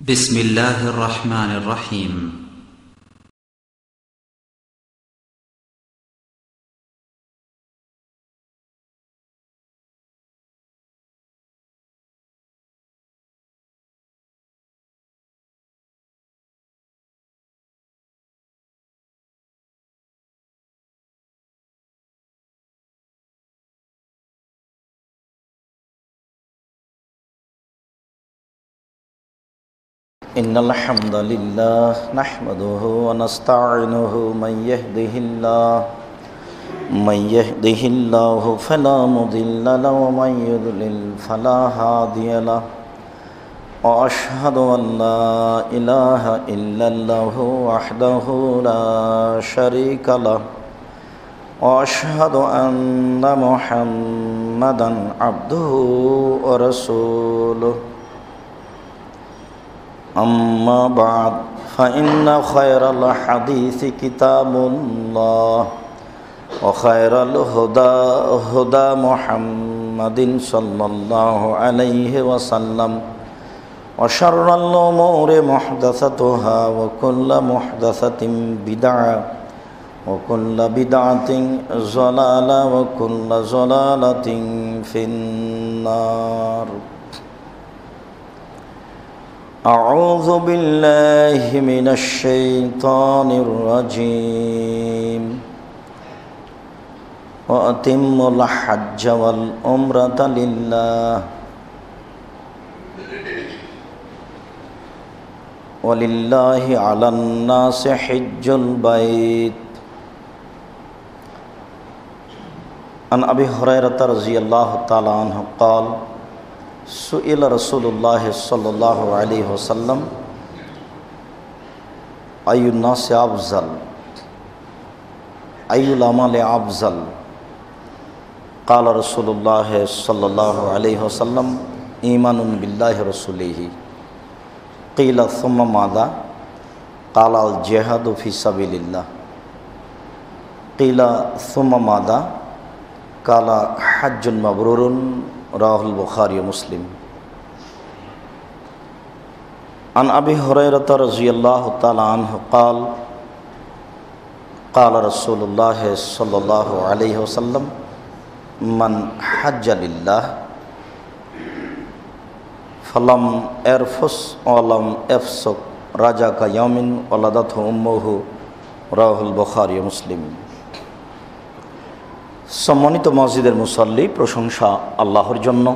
بسم الله الرحمن الرحيم إن الحمد لله نحمده ونستعينه من يهده الله فلا مضل له ومن يضلل فلا هادي له وأشهد أن لا إله إلا الله وحده لا شريك له وأشهد أن محمدا عبده ورسوله أما بعد فإن خير الحديث كتاب الله وخير الهدى هدى محمد صلى الله عليه وسلم وشر الأمور محدثاتها وكل محدثة بدعة وكل بدعة ضلالة وكل ضلالة في النار. أعوذ بالله من الشيطان الرجيم وأتموا الحج والعمرة لله ولله على الناس حج البيت. عن أبي هريرة رضي الله تعالى عنه قال سئل رسول الله صلى الله عليه وسلم أي الناس أفضل أي الأعمال أفضل قال رسول الله صلى الله عليه وسلم إيمان بالله ورسوله قيل ثم ماذا قال الجهاد في سبيل الله قيل ثم ماذا قال حج مبرور রাহুল বুখারী ও মুসলিম. عن أبي هريرة رضي الله تعالى عنه قال قال رسول الله صلى الله عليه وسلم من حج لله فلم يرفث ولم يفسق رجع كيوم ولدته أمه রাহুল বুখারী ও মুসলিম. সম্মানিত মসজিদের মুসল্লি, প্রশংসা আল্লাহর জন্য,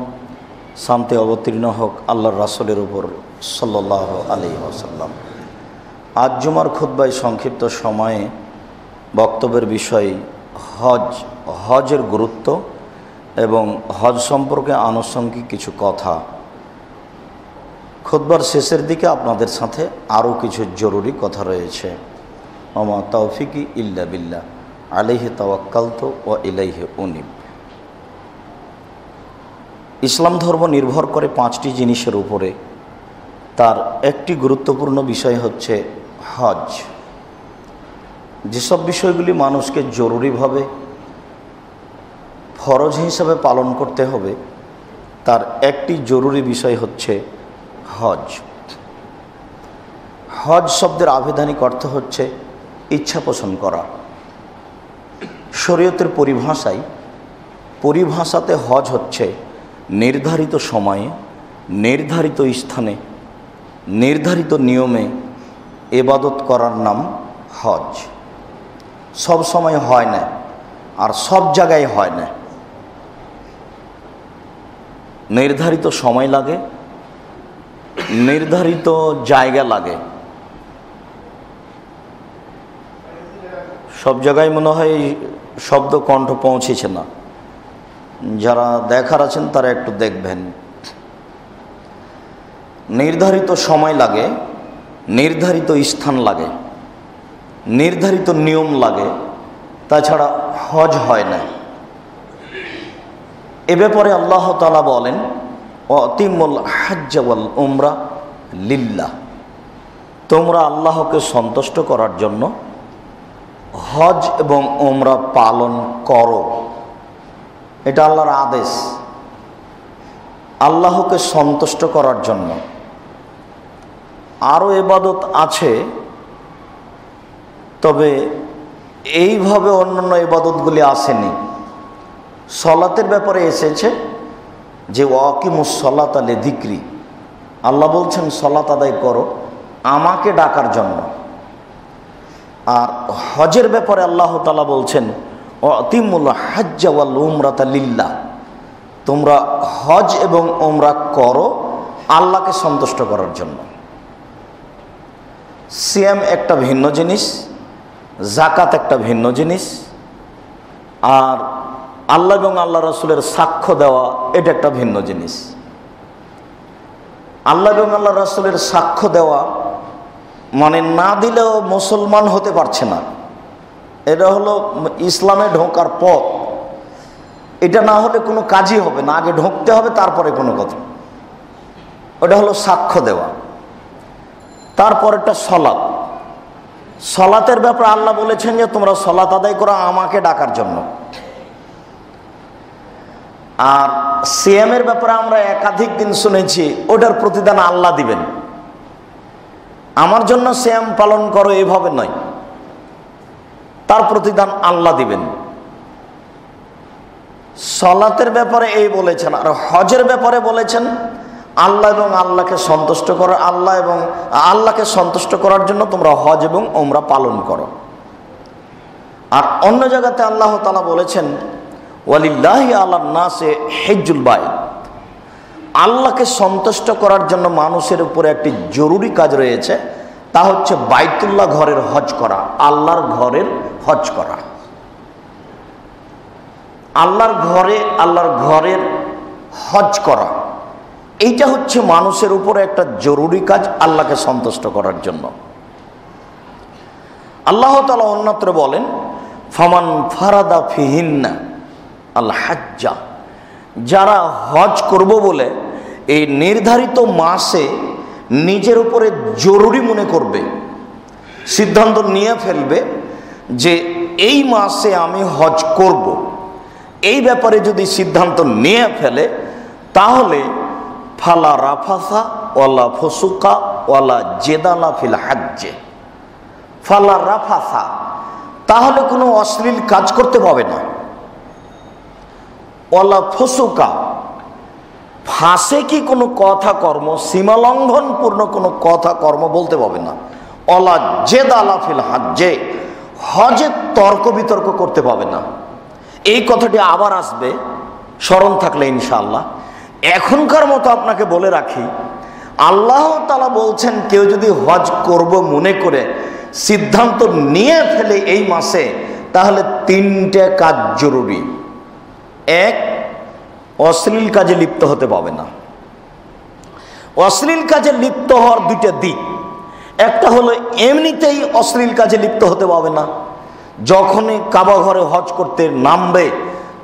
শান্তি অবতীর্ণ হোক আল্লাহর রাসূলের উপর সাল্লাল্লাহু আলাইহি ওয়াসাল্লাম। আজ জুমার খুতবায় সংক্ষিপ্ত সময়ে বক্তব্যের বিষয় হজের গুরুত্ব এবং হজ সম্পর্কে আনুষঙ্গিক কিছু কথা। খুতবার শেষের দিকে আপনাদের সাথে আরও কিছু জরুরি কথা রয়েছে। ওমা তাওফিকি ইল্লা বিল্লাহ আলাইহি তাওয়াক্কালতু ওয়া ইলাইহি উনীব। ইসলাম ধর্ম নির্ভর করে 5টি জিনিসের উপরে। তার একটি গুরুত্বপূর্ণ বিষয় হচ্ছে হজ। যেসব বিষয়গুলি মানুষকে জরুরিভাবে ফরজ হিসাবে পালন করতে হবে, তার একটি জরুরি বিষয় হচ্ছে হজ। হজ শব্দের আবিধানিক অর্থ হচ্ছে ইচ্ছা পোষণ করা। শরীয়তের পরিভাষাতে হজ হচ্ছে নির্ধারিত সময়ে, নির্ধারিত স্থানে, নির্ধারিত নিয়মে ইবাদত করার নাম হজ। সব সময় হয় না আর সব জায়গায় হয় না। নির্ধারিত সময় লাগে, নির্ধারিত জায়গা লাগে। সব জায়গায় মনে হয় শব্দ কণ্ঠ পৌঁছেছে না। যারা দেখার আছেন তারা একটু দেখবেন। নির্ধারিত সময় লাগে, নির্ধারিত স্থান লাগে, নির্ধারিত নিয়ম লাগে, তাছাড়া হজ হয় না। এ ব্যাপারে আল্লাহ তাআলা বলেন ওয়াতিমুল হজ্জ ওয়াল উমরা লিল্লাহ, তোমরা আল্লাহকে সন্তুষ্ট করার জন্য হজ এবং উমরা পালন করো। এটা আল্লাহর আদেশ, আল্লাহকে সন্তুষ্ট করার জন্য। আরও ইবাদত আছে, তবে এইভাবে অন্যান্য ইবাদতগুলি আসেনি। সলাতের ব্যাপারে এসেছে যে ওয়াকিমুস সলাত লিযিকরি, আল্লাহ বলছেন সলাত আদায় করো আমাকে ডাকার জন্য। আর হজের ব্যাপারে আল্লাহ তাআলা বলছেন ওয়াতিমুল হাজ্জা ওয়াল উমরাতা লিল্লাহ, তোমরা হজ এবং উমরা করো আল্লাহকে সন্তুষ্ট করার জন্য। সিয়াম একটা ভিন্ন জিনিস, জাকাত একটা ভিন্ন জিনিস, আর আল্লাহ এবং আল্লাহ রাসূলের সাক্ষ্য দেওয়া এটা একটা ভিন্ন জিনিস। আল্লাহ এবং আল্লাহ রাসূলের সাক্ষ্য দেওয়া মানে না দিলেও মুসলমান হতে পারছে না, এটা হলো ইসলামে ঢোকার পথ। এটা না হলে কোনো কাজই হবে না, আগে ঢুকতে হবে তারপরে কোনো কথা। ওটা হলো সাক্ষ্য দেওয়া। তারপর একটা সলাত, সলাতের ব্যাপারে আল্লাহ বলেছেন যে তোমরা সলাত আদায় করো আমাকে ডাকার জন্য। আর সিয়ামের ব্যাপারে আমরা একাধিক দিন শুনেছি ওটার প্রতিদান আল্লাহ দিবেন, আমার জন্য সিয়াম পালন করো এভাবে নয়, তার প্রতিদান আল্লাহ দিবেন। সলাতের ব্যাপারে এই বলেছেন। আর হজের ব্যাপারে বলেছেন আল্লাহ এবং আল্লাহকে সন্তুষ্ট করো, আল্লাহ এবং আল্লাহকে সন্তুষ্ট করার জন্য তোমরা হজ এবং উমরা পালন করো। আর অন্য জায়গাতে আল্লাহ তাআলা বলেছেন ওয়ালিল্লাহি আলান নাসে হিজ্জুল বাইত, আল্লাহকে সন্তুষ্ট করার জন্য মানুষের উপরে একটি জরুরি কাজ রয়েছে, তা হচ্ছে বাইতুল্লাহ ঘরের হজ করা, আল্লাহর ঘরের হজ করা। আল্লাহর ঘরের হজ করা, এইটা হচ্ছে মানুষের উপরে একটা জরুরি কাজ আল্লাহকে সন্তুষ্ট করার জন্য। আল্লাহ তাআলা অন্যত্র বলেন ফামান ফারাদা ফিহিন্না আল হাজ্জা, যারা হজ করব বলে এই নির্ধারিত মাসে নিজের উপরে জরুরি মনে করবে, সিদ্ধান্ত নিয়ে ফেলবে যে এই মাসে আমি হজ করব, এই ব্যাপারে যদি সিদ্ধান্ত নিয়ে ফেলে তাহলে ফালা রাফাসা ওয়ালা ফুসুকা ওয়ালা জেদালা ফিল হাজ্জে। ফালা রাফাসা, তাহলে কোনো অশ্লীল কাজ করতে পাবে না। ওয়ালা ফুসুকা, ফাঁসে কি কোনো কথা কর্ম, সীমালঙ্ঘনপূর্ণ কোনো কথা কর্ম বলতে পাবে না। ওয়ালা জেদালা ফিল হাজ্জে, হজে তর্ক বিতর্ক করতে পাবে না। এই কথাটি আবার আসবে স্মরণ থাকলে ইনশাআল্লাহ। এখনকার মতো আপনাকে বলে রাখি, আল্লাহ তাআলা বলছেন কেউ যদি হজ করব মনে করে সিদ্ধান্ত নিয়ে ফেলে এই মাসে, তাহলে তিনটে কাজ জরুরি। এক, অশ্লীল কাজে লিপ্ত হতে পাবে না। অশ্লীল কাজে লিপ্ত হওয়ার দুইটা দিক, একটা হলো এমনিতেই অশ্লীল কাজে লিপ্ত হতে পাবে না। যখনই কাবা ঘরে হজ করতে নামবে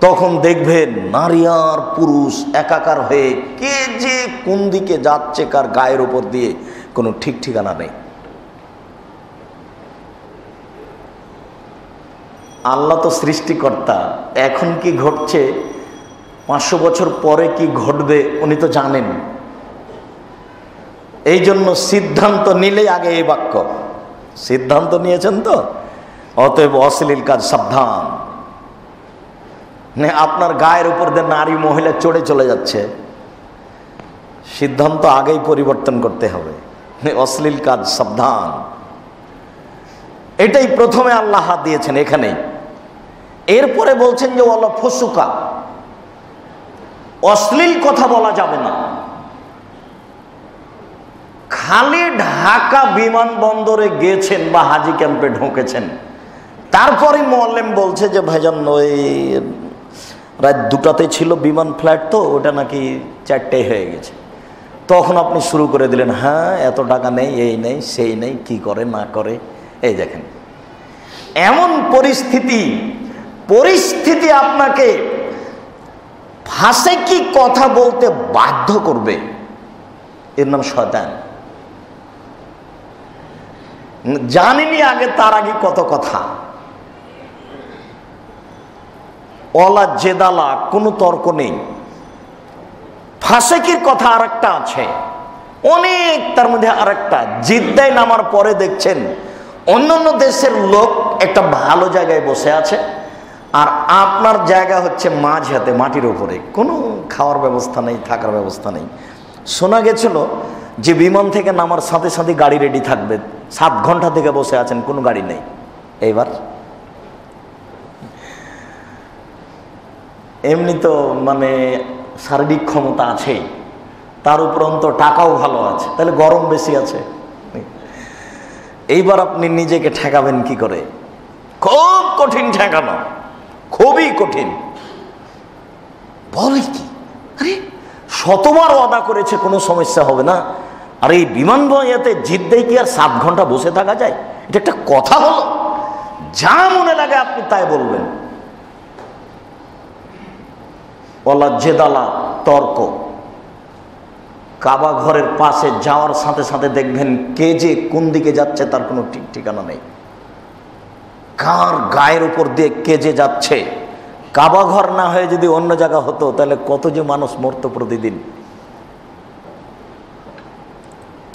তখন দেখবেন নারী আর পুরুষ একাকার হয়ে কে যে কোন দিকে যাচ্ছে কার গায়ের উপর দিয়ে কোনো ঠিক ঠিকানা নেই। আল্লাহ তো সৃষ্টিকর্তা, এখন কি ঘটছে 500 বছর পরে কি ঘটবে উনি তো জানেন। এই জন্য সিদ্ধান্ত নিলেই আগে এই বাক্য, সিদ্ধান্ত নিয়েছেন তো অতএব অশ্লীল কাজ সাবধান। আপনার গায়ের উপর দিয়ে নারী মহিলা চড়ে চলে যাচ্ছে, সিদ্ধান্ত আগেই পরিবর্তন করতে হবে, অশ্লীল কাজ সাবধান। এটাই প্রথমে আল্লাহ হাত দিয়েছেন এখানেই। এরপরে বলছেন যে ওয়ালা ফুসুকা, অশ্লীল কথা বলা যাবে না। খালি ঢাকা বিমানবন্দরে গিয়েছেন বা হাজি ক্যাম্পে ঢুকেছেন, তারপরে মোয়াল্লেম বলছে যে ভাইজান ওই রাত 2টাতে ছিল বিমান ফ্লাইট, তো ওটা নাকি 4টায় হয়ে গেছে। তখন আপনি শুরু করে দিলেন হ্যাঁ এত টাকা নেই, এই নেই সেই নেই, কি করে না করে। এই দেখেন এমন পরিস্থিতি আপনাকে ফাঁসে কি কথা বলতে বাধ্য করবে, এর নাম শয়তান। জানিনি আগে, তার আগে কত কথা। ওয়ালা জেদালা, কোনো তর্ক নেই। ফাসেকির কথা আর একটা আছে, অনেক। তার মধ্যে আরেকটা, জিদ্দায় নামার পরে দেখছেন অন্যান্য দেশের লোক একটা ভালো জায়গায় বসে আছে, আর আপনার জায়গা হচ্ছে মাঝহাতে মাটির উপরে, কোনো খাওয়ার ব্যবস্থা নেই, থাকার ব্যবস্থা নেই। শোনা গেছিল যে বিমান থেকে নামার সাথে সাথে গাড়ি রেডি থাকবে, 7 ঘন্টা থেকে বসে আছেন, কোনো গাড়ি নেই। এইবার এমনি তো মানে শারীরিক ক্ষমতা আছেই, তার উপরন্ত টাকাও ভালো আছে, তাহলে গরম বেশি আছে। এইবার আপনি নিজেকে ঠেকাবেন কি করে? খুব কঠিন ঠেকানো, খুবই কঠিন। বলে কি, আরে শতবার ওয়াদা করেছে কোনো সমস্যা হবে না, আর এই বিমানবন্দরে জিদ্দায় কি আর 7 ঘন্টা বসে থাকা যায়? এটা একটা কথা হলো? যা মনে লাগে আপনি তাই বলবেন। ওলা জেদালা, তর্ক। কাবা ঘরের পাশে যাওয়ার সাথে সাথে দেখবেন কে যে কোন দিকে যাচ্ছে তার কোনো ঠিক ঠিকানা নেই, কার গায়ের উপর দিয়ে কে যে যাচ্ছে। কাবা ঘর না হয়ে যদি অন্য জায়গা হতো তাহলে কত যে মানুষ মরতো প্রতিদিন।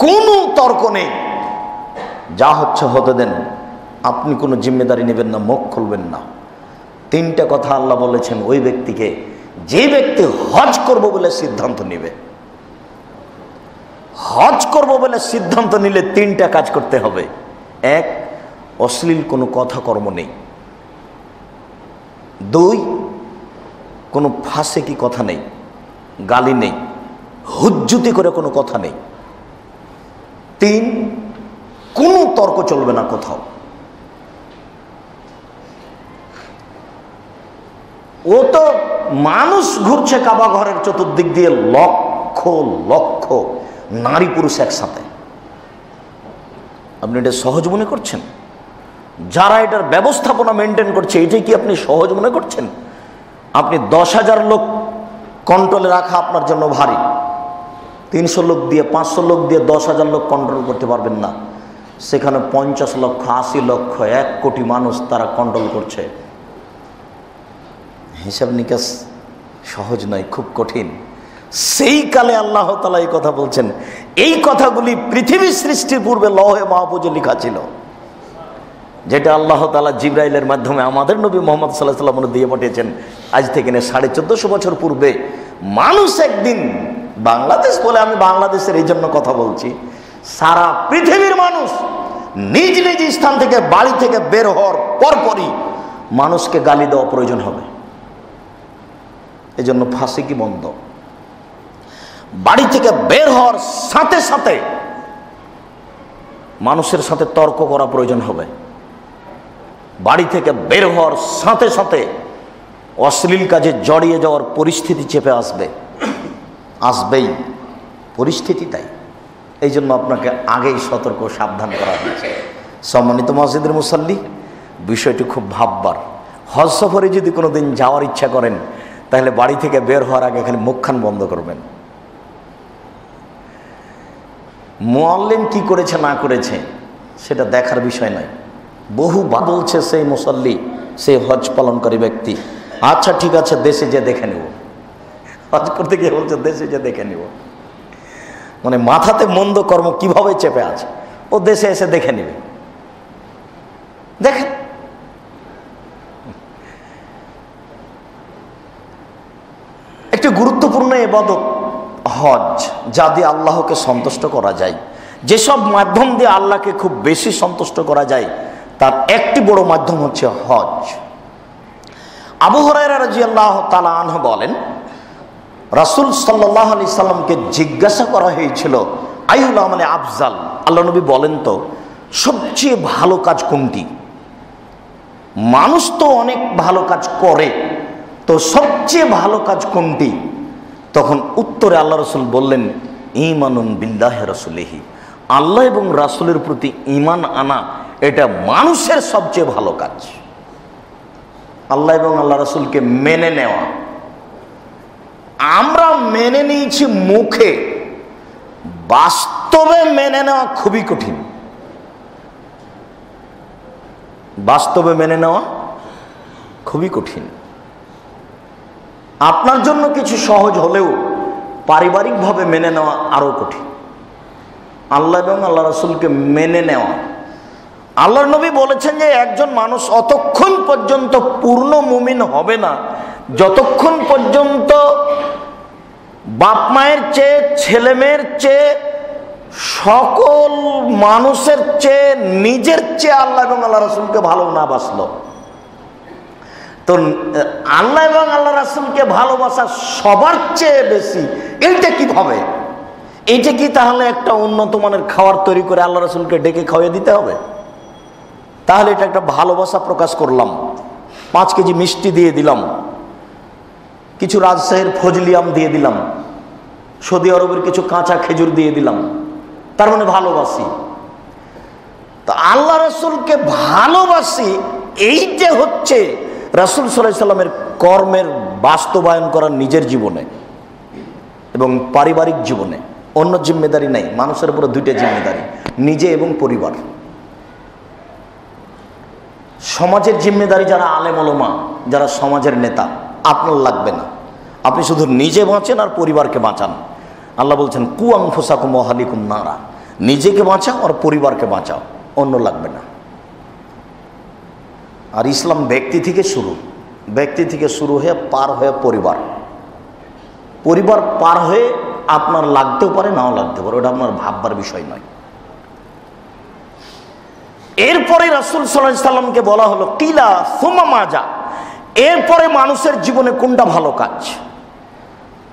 কোনো তর্ক নেই, যা হচ্ছে হতে দেন, আপনি কোনো জিম্মেদারি নেবেন না, মুখ খুলবেন না। 3টা কথা আল্লাহ বলেছেন ওই ব্যক্তিকে, যে ব্যক্তি হজ করব বলে সিদ্ধান্ত নেবে। হজ করব বলে সিদ্ধান্ত নিলে 3টা কাজ করতে হবে। 1, অশ্লীল কোনো কথা কর্ম নেই। 2, কোনো ফাঁসেকি কথা নেই, গালি নেই, হুজ্জুতি করে কোনো কথা নেই। 3, কোনো তর্ক চলবে না কোথাও। ও তো মানুষ ঘুরছে কাবা ঘরের চতুর্দিক দিয়ে, লক্ষ লক্ষ নারী পুরুষ একসাথে। আপনি এটা সহজ মনে করছেন? যারা এটার ব্যবস্থাপনা মেনটেন করছে, এটাই কি আপনি সহজ মনে করছেন? আপনি 10,000 লোক কন্ট্রোলে রাখা আপনার জন্য ভারী। 300 লোক দিয়ে, 500 লোক দিয়ে 10,000 লোক কন্ট্রোল করতে পারবেন না। সেখানে 50 লক্ষ, 80 লক্ষ, 1 কোটি মানুষ তারা কন্ট্রোল করছে। হিসাব নিকাশ সহজ নয়, খুব কঠিন। সেই কালে আল্লাহ তাআলা এই কথা বলছেন। এই কথাগুলি পৃথিবী সৃষ্টির পূর্বে লৌহে মাহফুজে লেখা ছিল, যেটা আল্লাহ তাআলা জিবরাইলের মাধ্যমে আমাদের নবী মুহাম্মদ সাল্লাল্লাহু আলাইহি ওয়াসাল্লাম দিয়ে পাঠিয়েছেন। আজ থেকে 1450 বছর পূর্বে মানুষ একদিন, বাংলাদেশ বলে আমি বাংলাদেশের এই জন্য কথা বলছি, সারা পৃথিবীর মানুষ নিজ নিজ স্থান থেকে, বাড়ি থেকে বের হওয়ার পরপরই মানুষকে গালি দেওয়া প্রয়োজন হবে। এজন্য ফাঁসি কি বন্ধ। বাড়ি থেকে বের হওয়ার সাথে সাথে মানুষের সাথে তর্ক করা প্রয়োজন হবে। বাড়ি থেকে বের হওয়ার সাথে সাথে অশ্লীল কাজে জড়িয়ে যাওয়ার পরিস্থিতি চেপে আসবে, আসবেই, পরিস্থিতি তাই। এই জন্য আপনাকে আগেই সতর্ক, সাবধান করা হয়েছে। সম্মানিত মসজিদের মুসাল্লি, বিষয়টি খুব ভাববার। হজ সফরে যদি কোনো দিন যাওয়ার ইচ্ছা করেন, তাহলে বাড়ি থেকে বের হওয়ার আগে খালি মুখখান বন্ধ করবেন। মুআল্লিম কি করেছে না করেছে সেটা দেখার বিষয় নয়। বহু বলছে সেই মুসাল্লি, সেই হজ পালনকারী ব্যক্তি, আচ্ছা ঠিক আছে দেশে যে দেখে নেব। হজ করতে গিয়ে বলছে দেশে যে দেখে নেব, মানে মাথাতে মন্দ কর্ম কিভাবে চেপে আছে, ও দেশে এসে দেখে নেবে। দেখেন, একটি গুরুত্বপূর্ণ ইবাদত হজ, যা দিয়ে আল্লাহকে সন্তুষ্ট করা যায়। যেসব মাধ্যম দিয়ে আল্লাহকে খুব বেশি সন্তুষ্ট করা যায় তার একটি বড় মাধ্যম হচ্ছে হজ। আবু হুরায়রা রাদিয়াল্লাহু তাআলা আনহু বলেন, রাসূল সাল্লাল্লাহু আলাইহি সাল্লামকে জিজ্ঞাসা করা হয়েছিল আইয়ুল আমালি আফজাল, আল্লাহ নবী বলেন তো সবচেয়ে ভালো কাজ কোনটি? মানুষ তো অনেক ভালো কাজ করে, তো সবচেয়ে ভালো কাজ কোনটি? তখন উত্তরে আল্লাহ রাসূল বললেন, ঈমানুন বিল্লাহি রাসূলিহি, আল্লাহ এবং রাসূলের প্রতি ঈমান আনা, এটা মানুষের সবচেয়ে ভালো কাজ। আল্লাহ এবং আল্লাহ রাসূলকে মেনে নেওয়া। আমরা মেনে নিয়েছি মুখে, বাস্তবে মেনে নেওয়া খুবই কঠিন। বাস্তবে মেনে নেওয়া খুবই কঠিন। আপনার জন্য কিছু সহজ হলেও পারিবারিকভাবে মেনে নেওয়া আরো কঠিন। আল্লাহ এবং আল্লাহ রাসূলকে মেনে নেওয়া। আল্লাহর নবী বলেছেন যে একজন মানুষ অতক্ষণ পর্যন্ত পূর্ণ মুমিন হবে না যতক্ষণ পর্যন্ত বাপ মায়ের চেয়ে, ছেলে মেয়ের চেয়ে, সকল মানুষের চেয়ে, নিজের চেয়ে আল্লাহ এবং আল্লাহ রাসূলকে ভালো না বাসলো। তো আল্লাহ এবং আল্লাহ রাসূলকে ভালোবাসা সবার চেয়ে বেশি, এইটা কিভাবে? এইটা কি তাহলে একটা উন্নত মানের খাবার তৈরি করে আল্লাহ রাসূলকে ডেকে খাওয়িয়ে দিতে হবে? তাহলে এটা একটা ভালোবাসা প্রকাশ করলাম, 5 কেজি মিষ্টি দিয়ে দিলাম, কিছু রাজশাহীর ফজলি আম দিয়ে দিলাম, সৌদি আরবের কিছু কাঁচা খেজুর দিয়ে দিলাম, তার মানে ভালোবাসি। তো আল্লাহ রাসূলকে ভালোবাসি, এইটা হচ্ছে রাসূল সাল্লাল্লাহু আলাইহি সাল্লামের কর্মের বাস্তবায়ন করা নিজের জীবনে এবং পারিবারিক জীবনে। অন্য জিম্মেদারি নাই, মানুষের উপরে 2টা জিম্মেদারি, নিজে এবং পরিবার। সমাজের জিম্মেদারি যারা আলেম ওলামা, যারা সমাজের নেতা, আপনার লাগবে না, আপনি শুধু নিজে বাঁচেন আর পরিবারকে বাঁচান। আল্লাহ বলছেন কু আনফুসাকুম ওয়া আহলিকুম নারা, নিজেকে বাঁচাও আর পরিবারকে বাঁচাও, অন্য লাগবে না। আর ইসলাম ব্যক্তি থেকে শুরু, ব্যক্তি থেকে শুরু হয়ে পার হয়ে পরিবার, পরিবার পার হয়ে আপনার লাগতেও পারে, নাও লাগতে পারে, ওটা আপনার ভাববার বিষয় নয়। এরপরে রাসূল সাল্লাল্লাহু আলাইহি সাল্লামকে বলা হলো কিলা সুম্মা মাজা, এরপরে মানুষের জীবনে কোনটা ভালো কাজ?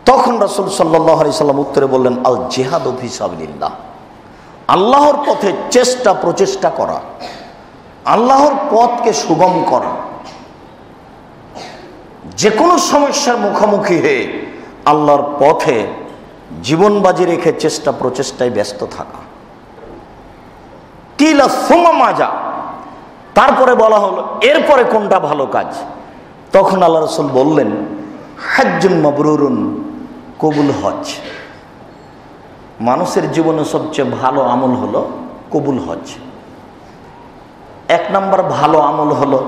তখন রাসূল সাল্লাল্লাহু আলাইহি সাল্লাম উত্তরে বললেন আল জিহাদু ফি সাবিলিল্লাহ, আল্লাহর পথে চেষ্টা প্রচেষ্টা করা, আল্লাহর পথকে সুগম করা, যে কোনো সমস্যার মুখোমুখি হয়ে আল্লাহর পথে জীবন বাজি রেখে চেষ্টা প্রচেষ্টায় ব্যস্ত থাকা। কিলা সুম্মা মাজা, তারপরে বলা হলো এরপরে কোনটা ভালো কাজ? তখন আল্লাহ রাসূল বললেন হাজ্জুন মাবরুরুন, কবুল হজ। মানুষের জীবনে সবচেয়ে ভালো আমল হলো কবুল হজ। 1 নম্বর ভালো আমল হলো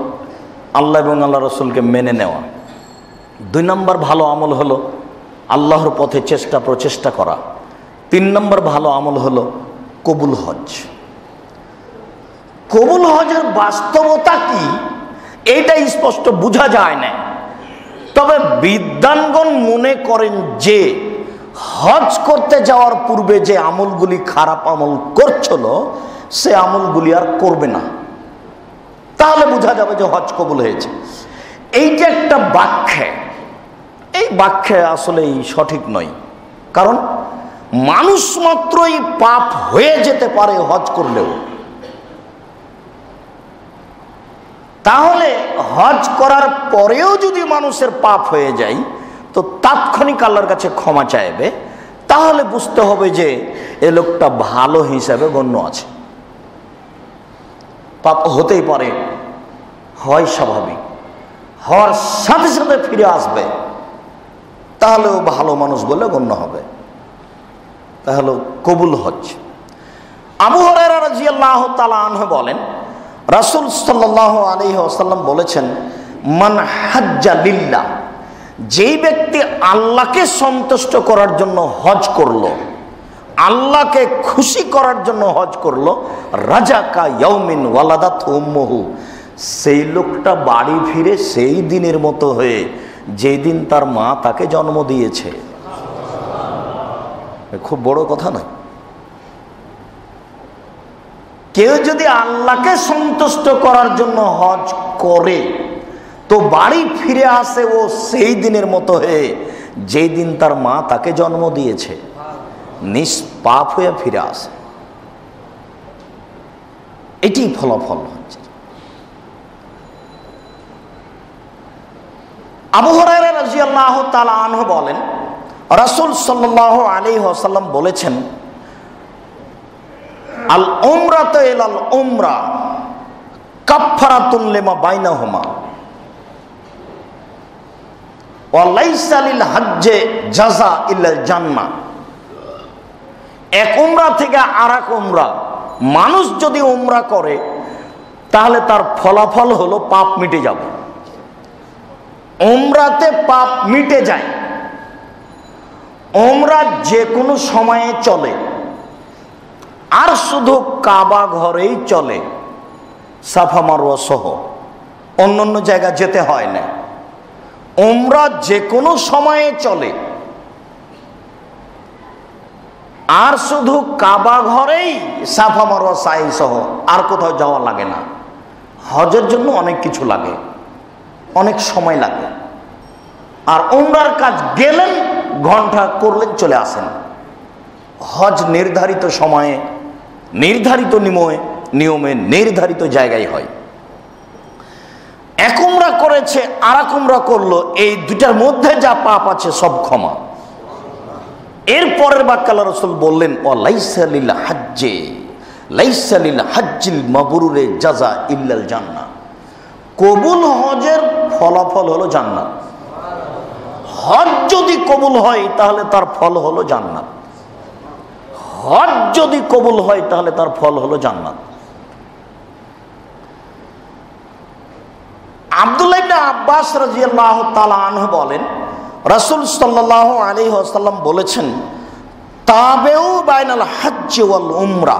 আল্লাহ এবং আল্লাহ রাসূলকে মেনে নেওয়া। 2 নম্বর ভালো আমল হলো আল্লাহর পথে চেষ্টা প্রচেষ্টা করা। 3 নম্বর ভালো আমল হলো কবুল হজ। কবুল হজের বাস্তবতা কি এইটা স্পষ্ট বোঝা যায় না, তবে বিদ্বানগণ মনে করেন যে হজ করতে যাওয়ার পূর্বে যে আমলগুলি খারাপ আমল করছিল সে আমলগুলি আর করবে না, তাহলে বোঝা যাবে যে হজ কবুল হয়েছে। এইটা একটা ব্যাখ্যা, এই ব্যাখ্যা আসলেই সঠিক নয়, কারণ মানুষ মাত্রই পাপ হয়ে যেতে পারে হজ করলেও। তাহলে হজ করার পরেও যদি মানুষের পাপ হয়ে যায় তো তাৎক্ষণিক আল্লাহর কাছে ক্ষমা চাইবে, তাহলে বুঝতে হবে যে এ লোকটা ভালো হিসাবে গণ্য আছে। পাপ হতেই পারে, হয় স্বাভাবিক, হওয়ার সাথে সাথে ফিরে আসবে, তাহলেও ভালো মানুষ বলে গণ্য হবে। তাহলে কবুল হজ। আবু হুরায়রা রাদিয়াল্লাহু তাআলা আনহু বলেন রাসূল সাল্লাল্লাহু আলাইহি ওয়াসাল্লাম বলেছেন মান হাজ্জা লিল্লাহ, যেই ব্যক্তি আল্লাহকে সন্তুষ্ট করার জন্য হজ করলো, আল্লাহকে খুশি করার জন্য হজ করলো, রাজাকা ইয়াউমিন ওয়ালাদাত উম্মুহু, সেই লোকটা বাড়ি ফিরে সেই দিনের মতো হয়ে যেই দিন তার মা তাকে জন্ম দিয়েছে। খুব বড় কথা নয়। কেউ যদি আল্লাহকে সন্তুষ্ট করার জন্য হজ করে তো বাড়ি ফিরে আসে ও সেই দিনের মতো হয়ে যেই দিন তার মা তাকে জন্ম দিয়েছে, নিষ্পাপ হয়ে ফিরে আসে। এটি ফলাফল হচ্ছে। আবু হুরায়রা রাদিয়াল্লাহু তাআলা আনহু বলেন রাসূল সাল্লাল্লাহু আলাইহি ওয়াসাল্লাম বলেছেন আল উমরাতু ইলাল উমরা কাফফারাতুন লিমা বাইনাহুমা ওয়া লাইসা লিল হজ্জে জাযা ইল্লাল জান্নাহ। এক উমরা থেকে আরেক উমরা, মানুষ যদি উমরা করে তাহলে তার ফলাফল হলো পাপ মিটে যাবে। উমরাতে পাপ মিটে যায়। উমরা যে কোনো সময়ে চলে, আর শুধু কাবা ঘরেই চলে, সাফা মারওয়া সহ অন্য অন্য জায়গা যেতে হয় না। উমরা যে কোনো সময়ে চলে, আর শুধু কাবা ঘরেই সাফা মারওয়া সাই সহ, আর কোথাও যাওয়া লাগে না। হজের জন্য অনেক কিছু লাগে, অনেক সময় লাগে। আর উমরার কাজ গেলেন, ঘন্টা করলেন, চলে আসেন। হজ নির্ধারিত সময়ে, নির্ধারিত নিয়মে নির্ধারিত জায়গায় হয়। এক উমরা করেছে আর এক উমরা করলো, এই দুটার মধ্যে যা পাপ আছে সব ক্ষমা। এরপরের বাক্যে আল্লাহ রাসূল বললেন, ও লাইসা লিল হাজ্জে লাইসা লিল হাজ্জিল মাবরুরে জাযা ইল্লাল জান্নাহ। কবুল হজের ফলাফল হলো জান্নাত। হজ যদি কবুল হয় তাহলে তার ফল হলো জান্নাত। হজ যদি কবুল হয় তাহলে তার ফল হলো জান্নাত। আব্দুল্লাহ ইবনে আব্বাস রাদিয়াল্লাহু তাআলা আনহু বলেন, রাসূল সাল্লাল্লাহু আলাইহি ওয়াসাল্লাম বলেছেন, তাবেউ বাইনাল হজ্জ ওয়াল উমরা,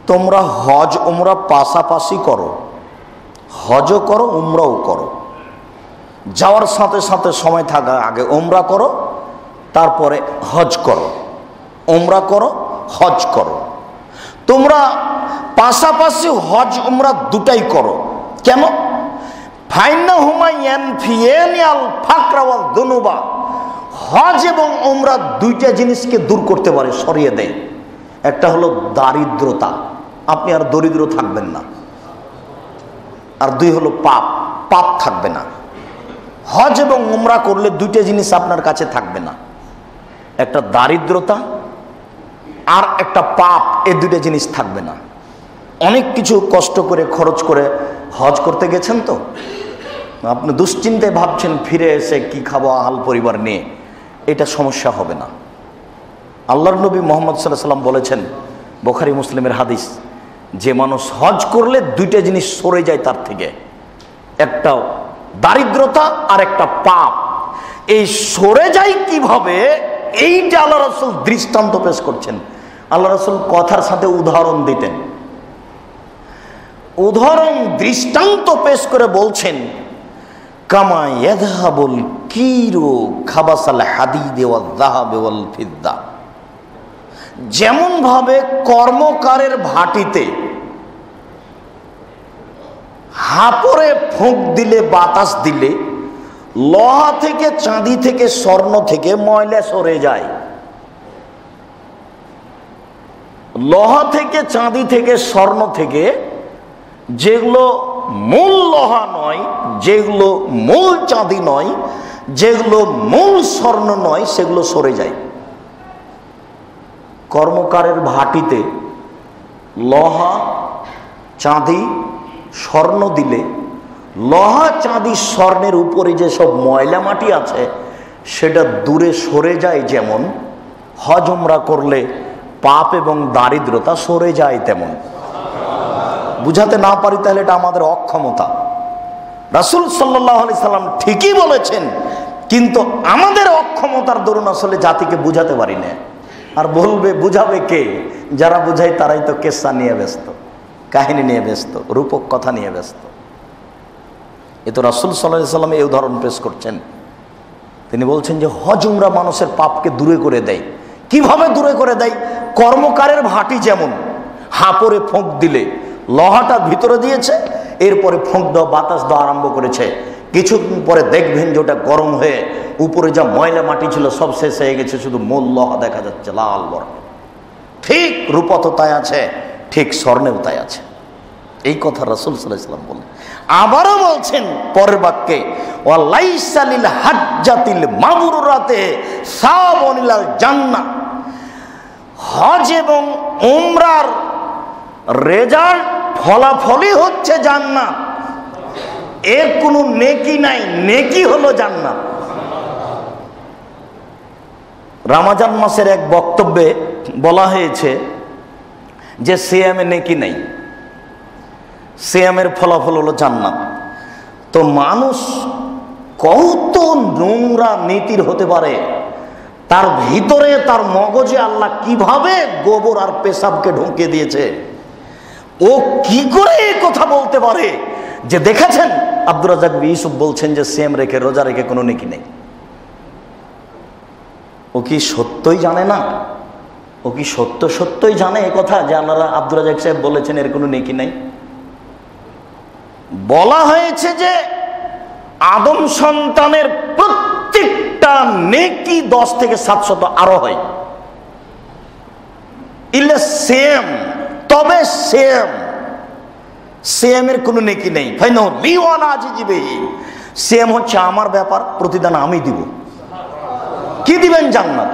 তোমরা হজ উমরা পাশাপাশি করো। হজও করো, উমরাও করো। যাওয়ার সাথে সাথে সময় থাকা আগে উমরা করো, তারপরে হজ করো। উমরা করো, হজ করো। তোমরা পাশাপাশি হজ উমরা দুটাই করো। কেন? ফাইন্নাহুমা ইয়ানফিয়ানিল ফাকরা ওয়াল যুনুবা। হজ এবং উমরা দুইটা জিনিসকে দূর করতে পারে, সরিয়ে দেয়। একটা হলো দারিদ্রতা, আপনি আর দরিদ্র থাকবেন না। আর দুই হলো পাপ, পাপ থাকবে না। হজ এবং উমরা করলে দুইটা জিনিস আপনার কাছে থাকবে না, একটা দারিদ্রতা আর একটা পাপ। এই দুইটা জিনিস থাকবে না। অনেক কিছু কষ্ট করে খরচ করে হজ করতে গেছেন, তো আপনি দুশ্চিন্তায় ভাবছেন ফিরে এসে কি খাবো আহাল পরিবার নিয়ে, এটা সমস্যা হবে না। আল্লাহর নবী মুহাম্মদ সাল্লাল্লাহু আলাইহি ওয়াসাল্লাম বলেছেন, বুখারী মুসলিমের হাদিস, যে মানুষ হজ করলে দুইটা জিনিস সরে যায় তার থেকে, একটা দারিদ্রতা আর একটা পাপ। এই সরে যায় কিভাবে, এইটা আল্লাহ রাসূল দৃষ্টান্ত পেশ করছেন। আল্লাহ রাসূল কথার সাথে উদাহরণ দিতেন। উদাহরণ দৃষ্টান্ত পেশ করে বলছেন, কামা ইয়াযহাবুল কিরু খাবাসাল হাদিদ ওয়াল যাহাব ওয়াল ফিদ্দা। যেমন ভাবে কর্মকারের ভাটিতে হাপড়ে ফুঁক দিলে, বাতাস দিলে লোহা থেকে, চাঁদি থেকে, স্বর্ণ থেকে ময়লা সরে যায়। লোহা থেকে, চাঁদি থেকে, স্বর্ণ থেকে যেগুলো মূল লোহা নয়, যেগুলো মূল চাঁদি নয়, যেগুলো মূল স্বর্ণ নয়, সেগুলো সরে যায়। কর্মকারের ভাটিতে লোহা, চাঁদি, স্বর্ণ দিলে লোহা, চাঁদি, স্বর্ণের উপরে যেসব ময়লা মাটি আছে সেটা দূরে সরে যায়। যেমন হজ উমরা করলে পাপ এবং দারিদ্রতা সরে যায়, তেমন। বুঝাতে না পারি তাহলে এটা আমাদের অক্ষমতা। রাসূল সাল্লাল্লাহু আলাইহি সাল্লাম ঠিকই বলেছেন, কিন্তু আমাদের অক্ষমতার দরুন আসলে জাতিকে বুঝাতে পারি না। আর বুঝাবে কে? যারা বুঝায় তারাই তো কেসা নিয়ে ব্যস্ত, কাহিনী নিয়ে ব্যস্ত, রূপক কথা নিয়ে ব্যস্ত। এ তো রাসূল সাল্লাল্লাহু আলাইহি সাল্লাম এই উদাহরণ পেশ করছেন। তিনি বলছেন যে হজ উমরা মানুষের পাপকে দূরে করে দেয়। কিভাবে দূরে করে দেয়? কর্মকারের ভাটি যেমন হাপড়ে ফোঁক দিলে লোহাটা ভিতরে দিয়েছে, এরপরে ফোঁক দেওয়া, বাতাস দেওয়া আরম্ভ করেছে, কিছুদিন পরে দেখবেন যে ওটা গরম হয়ে উপরে যা ময়লা মাটি ছিল সব শেষ হয়ে গেছে, শুধু মূল লোহা দেখা যাচ্ছে লাল বর্ণ। ঠিক রূপত তাই আছে, ঠিক স্বর্ণেও তাই আছে। এই কথা রাসূল সাল্লাল্লাহু আলাইহি ওয়াসাল্লাম বলেন। আবারও বলছেন পরের বাক্যে, ওয়ালাইসা লিল হাজ্জাতিল মাবরুরাতে সাওয়াবুন ইলাল জান্নাহ। হজ এবং উমরার রেজাল্ট, ফলাফলই হচ্ছে জান্নাত। এর কোনো নেকি নাই, নেকি হলো জান্নাত। রমজান মাসের এক বক্তব্যে বলা হয়েছে যে সিয়ামে নেকি নেই, সিয়ামের ফলাফল হলো জান্নাত। তো মানুষ কত নোংরা নীতির হতে পারে, তার ভিতরে, তার মগজে আল্লাহ কিভাবে গোবর আর পেশাবকে ঢুকিয়ে দিয়েছে। ও কি করে কথা বলতে পারে যে দেখেছেন আব্দুর রাজ্জাক ইউসুফ বলছেন যে সিয়াম রেখে, রোজা রেখে কোনো নেকি নেই। ও কি সত্যই জানে না? ও কি সত্যই জানে এ কথা যে আপনারা আব্দুর রাজ্জাক সাহেব বলেছেন এর কোনো নেকি নাই? বলা হয়েছে যে আদম সন্তানের প্রত্যেকটা নেকি 10 থেকে 700 আরো হয়। ইলে সেম, তবে সেমের কোনো নেকি নেই। সেম হচ্ছে আমার ব্যাপার, প্রতিদান আমি দিব। কি দিবেন? জান্নাত।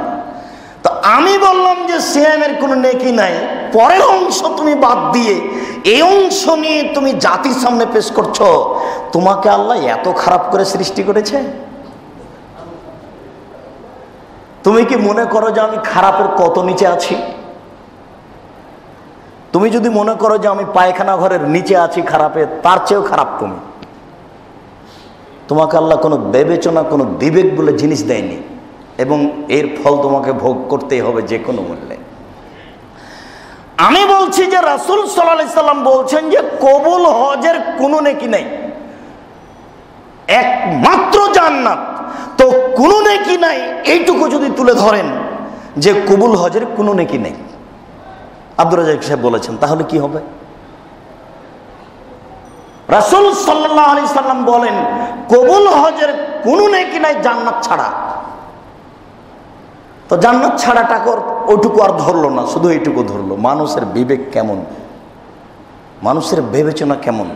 তো আমি বললাম যে সিয়ামের কোনো নেকি নাই, পরের অংশ তুমি বাদ দিয়ে এই অংশ নিয়ে তুমি জাতির সামনে পেশ করছো। তোমাকে আল্লাহ এত খারাপ করে সৃষ্টি করেছে? তুমি কি মনে করো যে আমি খারাপের কত নিচে আছি? তুমি যদি মনে করো যে আমি পায়খানা ঘরের নিচে আছি খারাপের, তার চেয়েও খারাপ তুমি। তোমাকে আল্লাহ কোনো বিবেচনা, কোনো বিবেক বলে জিনিস দেয়নি, এবং এর ফল তোমাকে ভোগ করতেই হবে যে কোনো মূল্যে। আমি বলছি যে রাসূল সাল্লাল্লাহু আলাইহি সাল্লাম বলছেন যে কবুল হজের কোনো নেকি নাই, একমাত্র জান্নাত। তো কোনো নেকি নাই এইটুকু যদি তুলে ধরেন যে কবুল হজের কোনো নেকি নেই, আব্দুর রাজ্জাক সাহেব বলেছেন, তাহলে কি হবে? রাসূল সাল্লাল্লাহু আলাইহি সাল্লাম বলেন কবুল হজের কোনো নেকি নাই জান্নাত ছাড়া। তো জান্নাত ছাড়াটা ওইটুকু আর ধরলো না, শুধু এইটুকু ধরলো। মানুষের বিবেক কেমন, মানুষের বিবেচনা কেমন!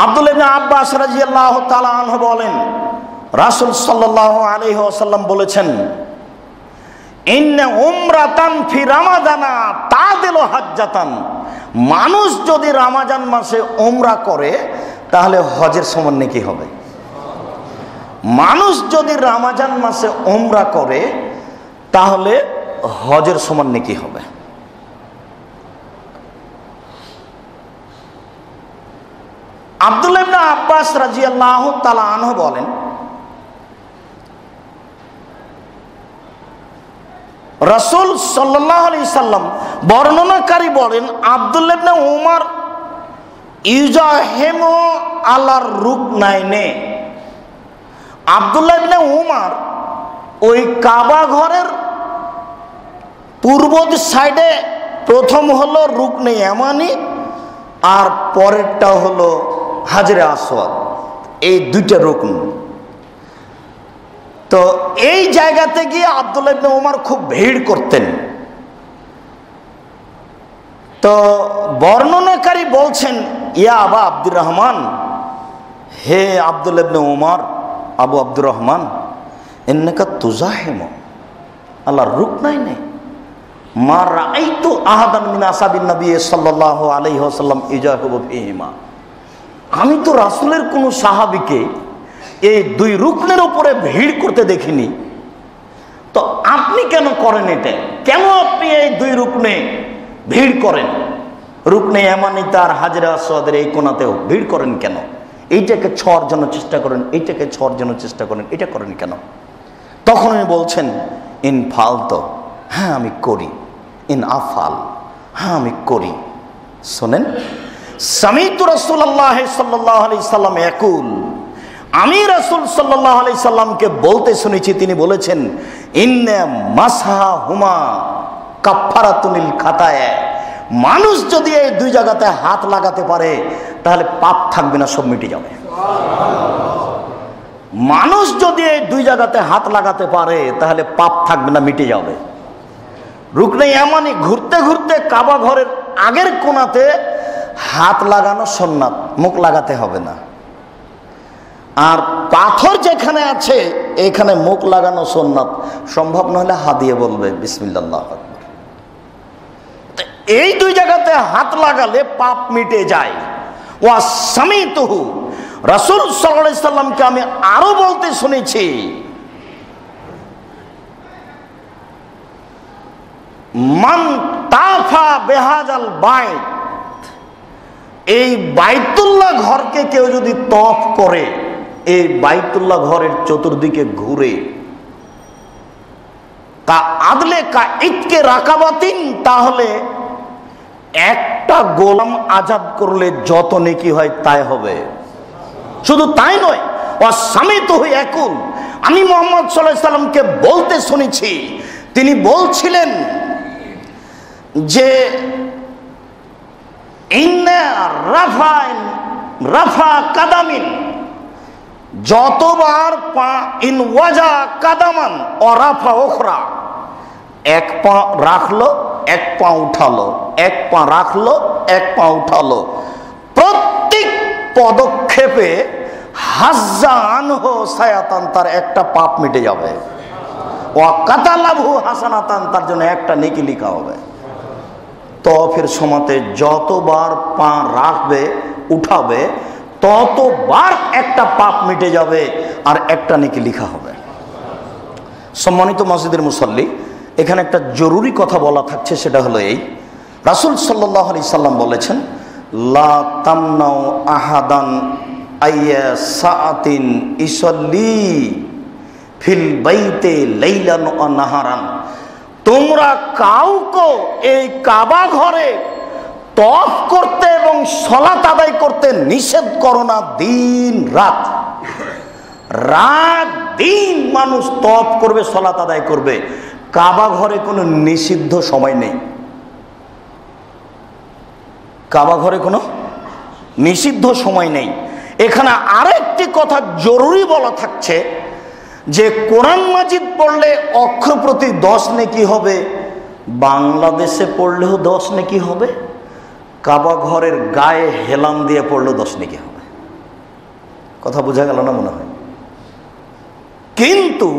আব্দুল্লাহ ইবনে আব্বাস রাদিয়াল্লাহু তাআলা আনহু বলেন রাসূল সাল্লাল্লাহু আলাইহি ওয়াসাল্লাম বলেছেন, ইন্না উমরাতান ফি রামাদানা তাদিলু হাজ্জাতান। মানুষ যদি রমজান মাসে উমরা করে তাহলে হজের সমান নেকি হবে। মানুষ যদি রমজান মাসে উমরা করে তাহলে হজের সমান নেকি হবে। আব্দুল্লাহ ইবনে আব্বাস রাদিয়াল্লাহু তাআলা আনহু বলেন রাসূল সাল্লাল্লাহু আলাইহি সাল্লাম, বর্ণনাকারী বলেন আব্দুল্লাহ ইবনে উমর ইউজাহিমু আলার রুকনাইনে। আব্দুল্লাহ ইবনে উমর ওই কাবা ঘরের পূর্ব সাইডে প্রথম হলো রুকনে ইয়ামানি, আর পরেরটা হলো হাজরে আসওয়াদ। এই দুইটা রুকন। তো এই জায়গাতে গিয়ে আব্দুল্লাহ ইবনে উমর খুব ভিড় করতেন। তো বর্ণনাকারী বলছেন, ইয়া আবা আব্দুর রহমান, হে আব্দুল্লাহ ইবনে উমর, আবু আব্দুর রহমান, ইন্নাকা তুজাহিমু আলা রুকনাইনি মা রাআইতু আহাদান মিন আসহাবিন নবী সাল্লাল্লাহু আলাইহি ওয়াসাল্লাম ইজাহিবু ফিহিমা। আমি তো রাসূলের কোন সাহাবীকে এই দুই রুকনের উপরে ভিড় করতে দেখিনি। তো আপনি কেন করেন এটা? কেন আপনি এই দুই রুকনে ভিড় করেন? রুকনে ইয়ামানিতে আর হাজরে আসওয়াদের এই কোণাতেও ভিড় করেন কেন? এইটাকে ছোঁয়ার জন্য চেষ্টা করেন, এইটাকে ছোঁয়ার জন্য চেষ্টা করেন, এটা করেন কেন? তখন উনি বলছেন, ইন ফালতো, হ্যাঁ আমি করি। ইন আফাল, হ্যাঁ আমি করি। শোনেন, সামিতু রাসূলুল্লাহ সাল্লাল্লাহু আলাইহি সাল্লাম ইয়াকুল, আমি রাসূল সাল্লাল্লাহু আলাইহি সাল্লামকে বলতে শুনেছি, তিনি বলেছেন, ইন্না মাসহাহুমা কাফারাতুল খাতায়া। মানুষ যদি এই দুই জায়গাতে হাত লাগাতে পারে তাহলে পাপ থাকবে না, সব মিটে যাবে। মানুষ যদি এই দুই জায়গাতে হাত লাগাতে পারে তাহলে পাপ থাকবে না, মিটে যাবে। রুকনে ইয়ামানি ঘুরতে ঘুরতে কাবা ঘরের আগের কোণাতে হাত লাগানো সুন্নাত, মুখ লাগাতে হবে না। আর পাথর যেখানে আছে এখানে মুখ লাগানো সুন্নাত। সম্ভব না হলে হাত দিয়ে বলবে বিসমিল্লাহ আল্লাহু আকবার। এই দুই জায়গাতে হাত লাগালে পাপ মিটে যায়। ওয়া সামিতুহু, রাসূল সাল্লাল্লাহু আলাইহি সাল্লামকে আমি আরো বলতে শুনেছি, মান তাফা বিহাজাল বাইত, এই বাইতুল্লাহ ঘরকে কেউ যদি তওয়াফ করে, এই বাইতুল্লাহ ঘরের চতুর্দিকে ঘুরে কা আদলে কা ইতকে রাকাবাতিন, তাহলে একটা গোলাম আজাদ করলে যত নেকি হয় তাই হবে। শুধু তাই নয়, অসামিত হয়ে এখন আমি মুহাম্মদ সাল্লাল্লাহু আলাইহি সাল্লামকে বলতে শুনেছি, তিনি বলছিলেন যে ইন্না রাফা কাদামিন, যতবার পা ইন ওয়াজা কাদামান ও রাফা ওখরা, এক পা রাখলো এক পা উঠালো, এক পা রাখলো এক পা উঠালো, প্রত্যেক পদক্ষেপে হাজ্জান হো সায়াতান, তার একটা পাপ মিটে যাবে। ও কাতালাবহু হাসানাতান, তার জন্য একটা নেকি লেখা হবে। তওয়াফের সময়তে যতবার পা রাখবে উঠাবে ততবার একটা পাপ মিটে যাবে আর একটা নেকি লেখা হবে। সম্মানিত মসজিদের মুসল্লি, এখানে একটা জরুরি কথা বলা থাকছে, সেটা হলো এই, রাসূল সাল্লাল্লাহু আলাইহি সাল্লাম বলেছেন, লা তামনাউ আহাদান আইয়া সাআতিন ইসাল্লি ফিল বাইতে লাইলান ওয়া নাহারান, তোমরা কাউকে এই কাবা ঘরে তওয়াফ করতে এবং সালাত আদায় করতে নিষেধ করো না। দিন রাত, রাত দিন মানুষ তওয়াফ করবে, সালাত আদায় করবে। কাবা ঘরে কোনো নিষিদ্ধ সময় নেই, কাবা ঘরে কোনো নিষিদ্ধ সময় নেই। এখানে আরেকটি কথা জরুরি বলা থাকছে যে কোরআন মাজিদ পড়লে অক্ষর প্রতি 10 নেকি হবে, বাংলাদেশে পড়লেও 10 নেকি হবে, কাবা ঘরের গায়ে হেলান দিয়ে পড়লেও 10 নেকি হবে। কথা বোঝা গেল না মনে হয়? কিন্তু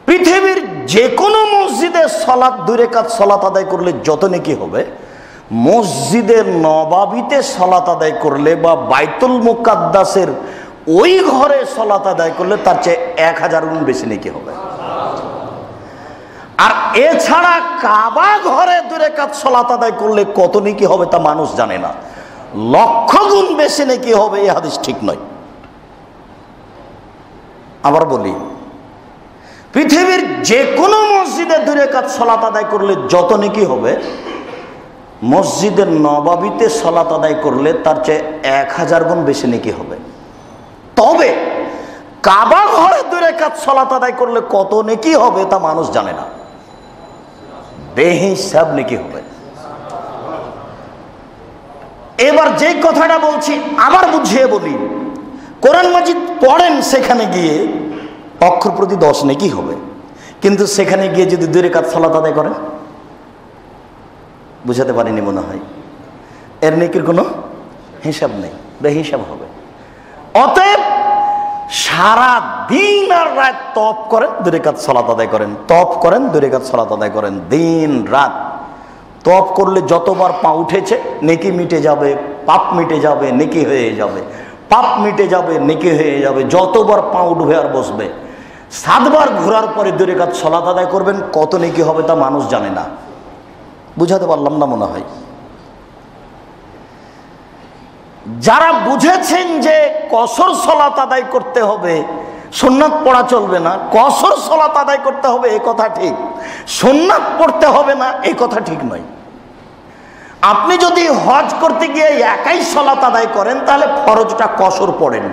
পৃথিবীর যে কোনো মসজিদে সালাত 2 রাকাত সালাত আদায় করলে যত নেকি হবে, মসজিদের নবাবিতে সালাত আদায় করলে বা বাইতুল মুকাদ্দাসের ওই ঘরে সালাত আদায় করলে তার চেয়ে 1000 গুণ বেশি নেকি হবে। আর এছাড়া কাবা ঘরে 2 রাকাত সালাত আদায় করলে কত নেকি হবে তা মানুষ জানে না, লক্ষ গুণ বেশি নেকি হবে, এই হাদিস ঠিক নয়। আবার বলি, পৃথিবীর যে কোনো মসজিদে 2 রাকাত সালাত আদায় করলে যত নেকি হবে, মসজিদের নবাবিতে সালাত আদায় করলে তার চেয়ে 1000 গুণ বেশি নেকি হবে। তবে কাবা ঘরে 2 রাকাত সালাত আদায় করলে কত নেকি হবে তা মানুষ জানে না, বেহিসাব নেকি হবে। এবার যে কথাটা বলছি আবার বুঝিয়ে বলি, কোরআন মাজিদ পড়েন, সেখানে গিয়ে অক্ষর প্রতি 10 নেকি হবে, কিন্তু সেখানে গিয়ে যদি 2 রাকাত সালাত আদায় করেন, বুঝাতে পারিনি মনে হয়, এর নেকির কোনো হিসাব নেই, বেহিসাব হবে। অতএব সারা দিন আর রাত তওয়াফ করেন, 2 রাকাত সালাত আদায় করেন, তওয়াফ করেন, 2 রাকাত সালাত আদায় করেন, দিন রাত তওয়াফ করলে যতবার পা উঠেছে নেকি মিটে যাবে, পাপ মিটে যাবে, নেকি হয়ে যাবে, পাপ মিটে যাবে, নেকি হয়ে যাবে। যতবার পা উঠবে আর বসবে, 7 বার ঘোরার পরে 2 রাকাত সালাত আদায় করবেন, কত নেকি হবে তা মানুষ জানে না। বুঝাতে পারলাম না মনে হয়? যারা বুঝেছেন যে কসর সালাত আদায় করতে হবে, সুন্নাত পড়া চলবে না, কসর সালাত আদায় করতে হবে এই কথা ঠিক, সুন্নাত পড়তে হবে না এই কথা ঠিক নয়। আপনি যদি হজ করতে গিয়ে একাই সালাত আদায় করেন তাহলে ফরজটা কসর পড়েন,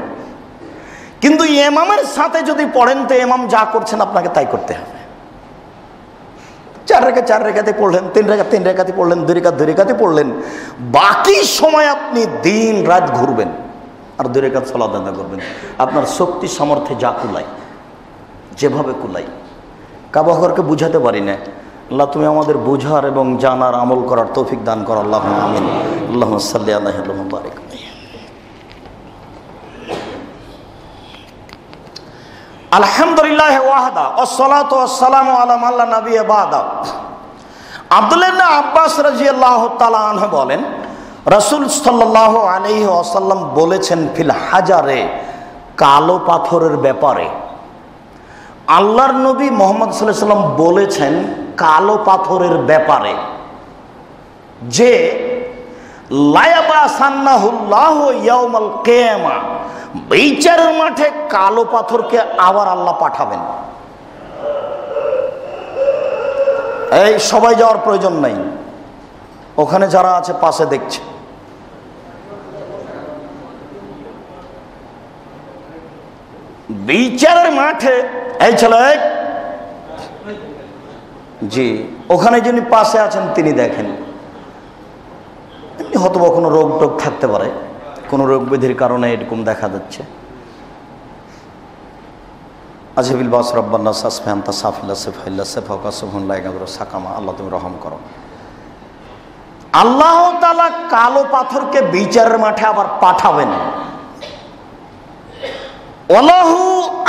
কিন্তু ইমামের সাথে যদি পড়েন তো ইমাম যা করছেন আপনাকে তাই করতে হবে। 4 রেখাত 4 রেখাতে পড়লেন, 3 রেখাত 3 রেখাতে পড়লেন, 2 রেখাত 2 রেখাতে পড়লেন, বাকি সময় আপনি দিন রাত ঘুরবেন আর 2 রেখাত সালাত আদায় করবেন, আপনার শক্তি সামর্থ্যে যা কুলাই, যেভাবে কুলাই। কাবা ঘরকে বুঝাতে পারি না, আল্লাহ তুমি আমাদের বুঝার এবং জানার আমল করার তৌফিক দান করো, আল্লাহুম্মা আমিন। আল্লাহুম্মা সাল্লি আলাইহি ওয়া বারিক আলাইহি। আলহামদুলিল্লাহ ওয়াহদা ওয়াসসালাতু ওয়াসসালামু আলা মান লা নাবিয়্যা বাদা। আব্দুল্লাহ ইবনে আব্বাস রাদিয়াল্লাহু তাআলা আনহু বলেন, রাসূল সাল্লাল্লাহু আলাইহি ওয়াসাল্লাম বলেছেন, ফিল হাজারে, কালো পাথরের ব্যাপারে। আল্লাহর নবী মুহাম্মদ সাল্লাল্লাহু আলাইহি ওয়াসাল্লাম বলেছেন কালো পাথরের ব্যাপারে যে লায়াবাসান্নাহুল্লাহু ইয়াউমাল কিয়ামা, বিচারের মাঠে কালো পাথরকে আবার আল্লাহ পাঠাবেন। এই সবাই যাওয়ার প্রয়োজন নাই, ওখানে যারা আছে পাশে দেখছে। বিচারের মাঠে এই ছেলে, জি ওখানে যিনি পাশে আছেন তিনি দেখেন, হয়তো কোনো রোগ টোগ থাকতে পারে, কোনো রোগ ব্যাধির কারণে এরকম দেখা যাচ্ছে। আজহাবিল বাস রব্বান্না সাসফান্তা সাফিল্লা সেফাইল্লা সেফাকা সুবহানাল্লাহ লাইগাদুর সাকামা, আল্লাহ তুমি রহম করো। আল্লাহ তাআলা কালো পাথরকে বিচারের মাঠে আবার পাঠাবেন। ওয়ালাহু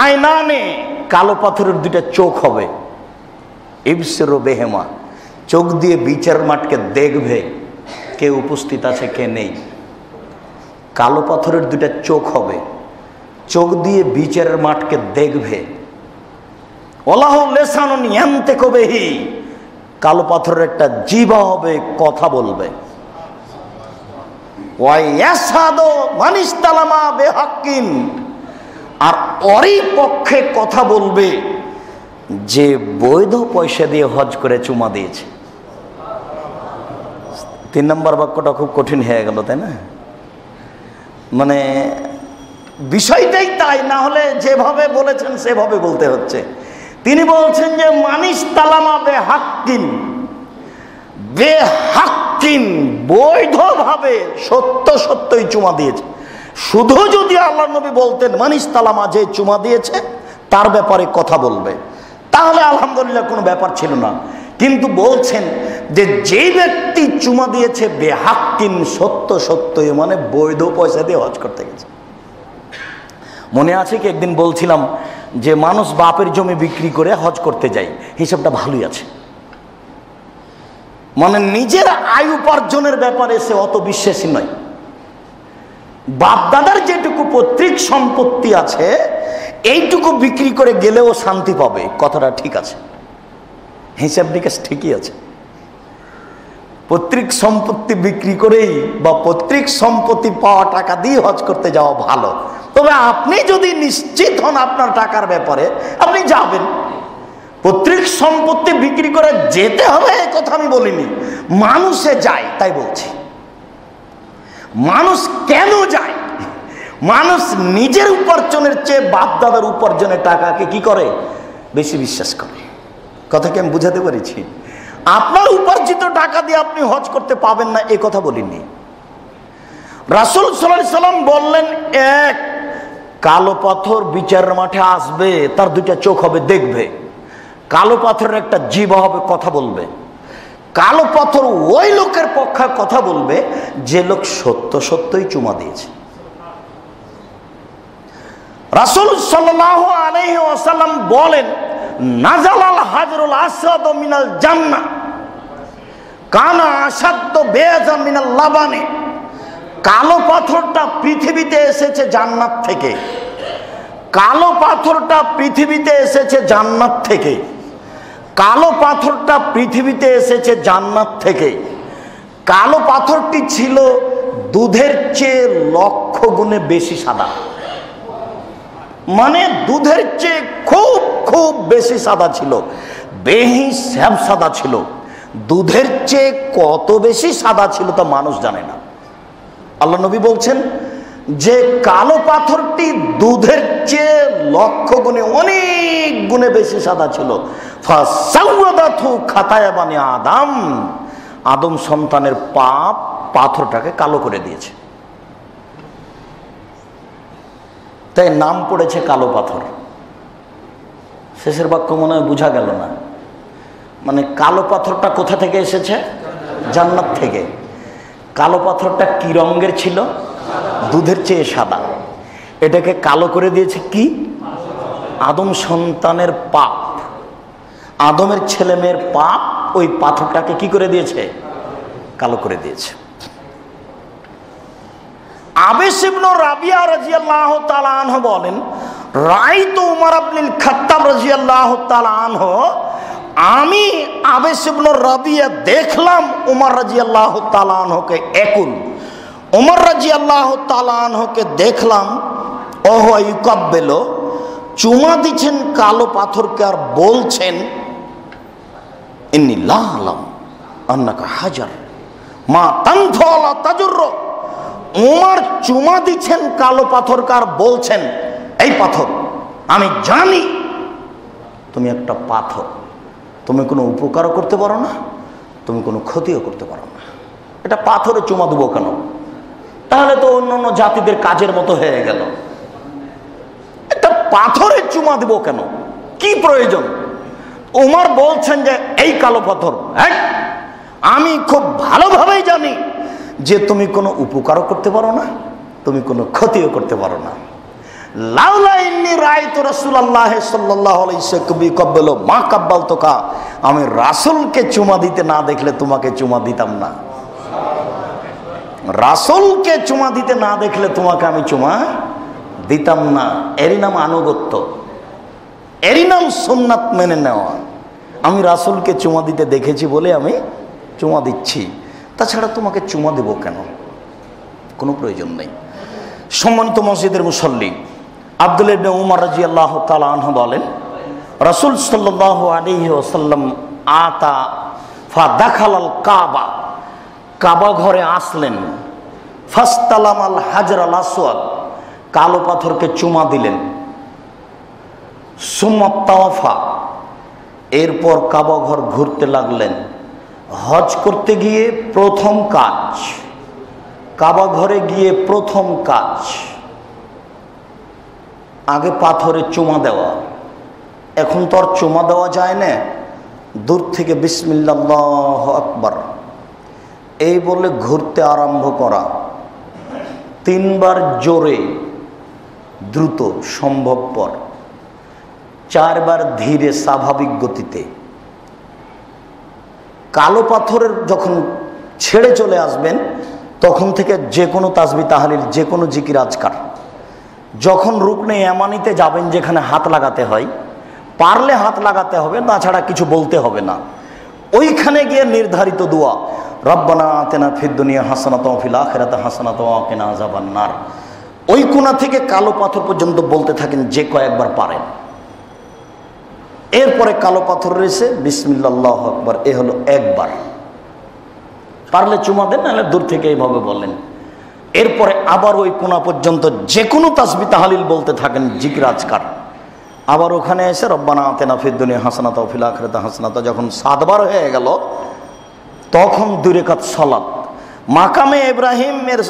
আইনানে, কালো পাথরের দুইটা চোখ হবে। ইবসিরু বিহিমা, চোখ দিয়ে বিচারের মাঠকে দেখবে কে উপস্থিত আছে কে নেই। কালো পাথরের দুইটা চোখ হবে, চোখ দিয়ে বিচারের মাঠকে দেখবে। ওয়ালাহু লিসানুন ইয়ানতিকু বিহি, কালো পাথরের একটা জিহ্বা হবে, কথা বলবে। ওয়া ইয়াশহাদু মান ইসতালামা বিহাক্কিন, আর ওরই পক্ষে কথা বলবে যে বৈধ পয়সা দিয়ে হজ করে চুমা দিয়েছে। 3 নম্বর বাক্যটা খুব কঠিন হয়ে গেল, তাই না? মানে বিষয়টাই তাই, না হলে যেভাবে বলেছেন সেভাবে বলতে হচ্ছে। তিনি বলছেন যে মানিস তালামা বেহাক্কিন, বেহাক্কিন বৈধভাবে সত্য সত্যই চুমা দিয়েছে। শুধু যদি আল্লাহ নবী বলতেন মানিস তালামা, যে চুমা দিয়েছে তার ব্যাপারে কথা বলবে, তাহলে আলহামদুলিল্লাহ কোনো ব্যাপার ছিল না। কিন্তু বলছেন যে যে ব্যক্তি চুমা দিয়েছে বেহাক্কিন, সত্য সত্যই, মানে বৈধ পয়সা দিয়ে হজ করতে গেছে। মনে আছে কি একদিন বলছিলাম যে মানুষ বাপের জমি বিক্রি করে হজ করতে যায়, হিসাবটা ভালোই আছে। মানে নিজের আয় উপার্জনের ব্যাপারে সে অত বিশ্বাসী নয়। বাপদাদার যেটুকু পৈতৃক সম্পত্তি আছে এইটুকু বিক্রি করে গেলেও শান্তি পাবে, কথাটা ঠিক আছে, হিসাব নিকাশ ঠিকই আছে। পৈতৃক সম্পত্তি বিক্রি করেই বা পৈতৃক সম্পত্তি পাওয়া টাকা দিয়ে হজ করতে যাওয়া ভালো। তবে আপনি যদি নিশ্চিত হন আপনার টাকার ব্যাপারে, আপনি যাবেন। পৈতৃক সম্পত্তি বিক্রি করে যেতে হবে এ কথা আমি বলিনি, মানুষে যায় তাই বলছি। মানুষ কেন যায়? মানুষ নিজের উপার্জনের চেয়ে বাপ দাদার উপার্জনের টাকাকে কি করে? বেশি বিশ্বাস করে। কথা কি আমি বুঝাতে পেরেছি? আপনার উপার্জিত টাকা দিয়ে আপনি হজ করতে পাবেন না এ কথা বলিনি। রাসূল সাল্লাল্লাহু আলাইহি সাল্লাম বললেন, এক, কালো পাথর বিচারের মাঠে আসবে, তার দুইটা চোখ হবে, দেখবে। কালো পাথরের একটা জিহ্বা হবে, কথা বলবে। কালো পাথর ওই লোকের পক্ষে কথা বলবে যে লোক সত্য সত্যই চুমা দিয়েছে। রাসূল সাল্লাল্লাহু আলাইহি ওয়াসাল্লাম বলেন, নাজালাল হাজরুল আসওয়াদ মিনাল জান্নাহ কানা আসাদ্দ বেয়াজা মিনাল লাবানে। কালো পাথরটা পৃথিবীতে এসেছে জান্নাত থেকে। কালো পাথরটা পৃথিবীতে এসেছে জান্নাত থেকে। কালো পাথরটা পৃথিবীতে এসেছে জান্নাত থেকে। কালো পাথরটি ছিল দুধের চেয়ে লক্ষ গুণে বেশি সাদা। মানে দুধের চেয়ে খুব খুব বেশি সাদা ছিল, বেহিসাব সাদা ছিল। দুধের চেয়ে কত বেশি সাদা ছিল তা মানুষ জানে না। আল্লাহ নবী বলছেন যে কালো পাথরটি দুধের চেয়ে লক্ষ গুণে, অনেক গুণে বেশি সাদা ছিল। ফাসাওয়াদাতু খাতায়া বানি আদম, আদম সন্তানের পাপ পাথরটাকে কালো করে দিয়েছে। তাই নাম পড়েছে কালো পাথর। শেষের বাক্য মনে হয় বোঝা গেল না। মানে কালো পাথরটা কোথা থেকে এসেছে? জান্নাত থেকে। কালো পাথরটা কি রঙের ছিল? দুধের চেয়ে সাদা। এটাকে কালো করে দিয়েছে কি? আদম সন্তানের পাপ, আদমের ছেলে মেয়ের পাপ ওই পাথরটাকে কি করে দিয়েছে? কালো করে দিয়েছে। আবেস ইবনে রাবিয়া রাদিয়াল্লাহু তাআলা আনহু বলেন, রাআইতু উমর ইবনুল খাত্তাব রাদিয়াল্লাহু তাআলা আনহু, আমি আবেস ইবনে রাবিয়া দেখলাম উমর রাদিয়াল্লাহু তাআলা আনহুকে। একুল উমর রাদিয়াল্লাহু তাআলা আনহুকে দেখলাম, ওহুয়া ইউকাব্বিলু, চুমা দিচ্ছেন কালো পাথরকে আর বলছেন ইন্নী লা আ'লাম আন্নাকা হাজার মা তানফু ওয়ালা তাজুর। ওমর চুমা দিচ্ছেন কালো পাথরকে আর বলছেন, এই পাথর, আমি জানি তুমি একটা পাথর, তুমি কোনো উপকারও করতে পারো না, তুমি কোনো ক্ষতিও করতে পারো না। এটা পাথরে চুমা দেবো কেন? তাহলে তো অন্যান্য জাতিদের কাজের মতো হয়ে গেল। এটা পাথরে চুমা দেবো কেন? কি প্রয়োজন? ওমর বলছেন যে এই কালো পাথর, আমি খুব ভালোভাবেই জানি যে তুমি কোনো উপকারও করতে পারো না, তুমি কোনো ক্ষতিও করতে পারো না। লাউলা ইন্নী রাআইতু রাসূলুল্লাহ সাল্লাল্লাহু আলাইহি ওয়াসাল্লাম ইয়াকাব্বালু মা কাব্বালতুকা, আমি রাসূলকে চুমা দিতে না দেখলে তোমাকে চুমা দিতাম না। রাসূলকে চুমা দিতে না দেখলে তোমাকে আমি চুমা দিতাম না। এরই নাম আনুগত্য, এরই নাম সুন্নাত মেনে নেওয়া। আমি রাসূলকে চুমা দিতে দেখেছি বলে আমি চুমা দিচ্ছি, তাছাড়া তোমাকে চুমা দেব কেন? কোনো প্রয়োজন নেই। সম্মানিত মসজিদের মুসল্লি, আব্দুল্লাহ ইবনে উমর রাদিয়াল্লাহু তাআলা আনহু বলেন, রাসূল সাল্লাল্লাহু আলাইহি ওয়াসাল্লাম আতা ফাদাখালাল কাবা, কাবা ঘরে আসলেন, ফাস্তালামাল হাজরাল আসওয়াদ, কালো পাথরকে চুমা দিলেন, সুম্মা তাওয়াফা, এরপর কাবা ঘর ঘুরতে লাগলেন। হজ করতে গিয়ে প্রথম কাজ, কাবা ঘরে গিয়ে প্রথম কাজ, আগে পাথরে চুমা দেওয়া। এখন তো আর চুমা দেওয়া যায় না, দূর থেকে বিসমিল্লাহ আল্লাহু আকবার এই বলে ঘুরতে আরম্ভ করা। 3 বার জোরে দ্রুত সম্ভবপর, 4 বার ধীরে স্বাভাবিক গতিতে। কালো পাথরের যখন ছেড়ে চলে আসবেন তখন থেকে যে কোনো তাসবিহ তাহলিল, যে কোনো জিকির আজকার। যখন রুকনে ইয়ামানিতে যাবেন, যেখানে হাত লাগাতে হয়, পারলে হাত লাগাতে হবে, তাছাড়া কিছু বলতে হবে না। ওইখানে গিয়ে নির্ধারিত দোয়া, রব্বানা আতিনা ফিদ দুনিয়া হাসানাতাও ওয়া ফিল আখিরাতি হাসানাতাও ওয়া কিনা আযাবান নার, ওই কোণা থেকে কালো পাথর পর্যন্ত বলতে থাকেন যে কয়েকবার পারেন। এরপরে কালো পাথর রয়েছে বিসমিল্লাহ আল্লাহু আকবার, এ হলো একবার। পারলে চুমা দেন, নাহলে দূর থেকে এইভাবে বলেন। এরপরে আবার ওই কোণা পর্যন্ত যে কোনো তাসবিহ তাহলিল বলতে থাকেন, জিকির আজকার। আবার ওখানে এসে রব্বানা আতিনা ফিদ দুনিয়া হাসানাতাও ওয়া ফিল আখিরাতি হাসানাতাও, যখন 7 বার হয়ে গেল তখন 2 রাকাত সালাত মাকামে ইব্রাহিমের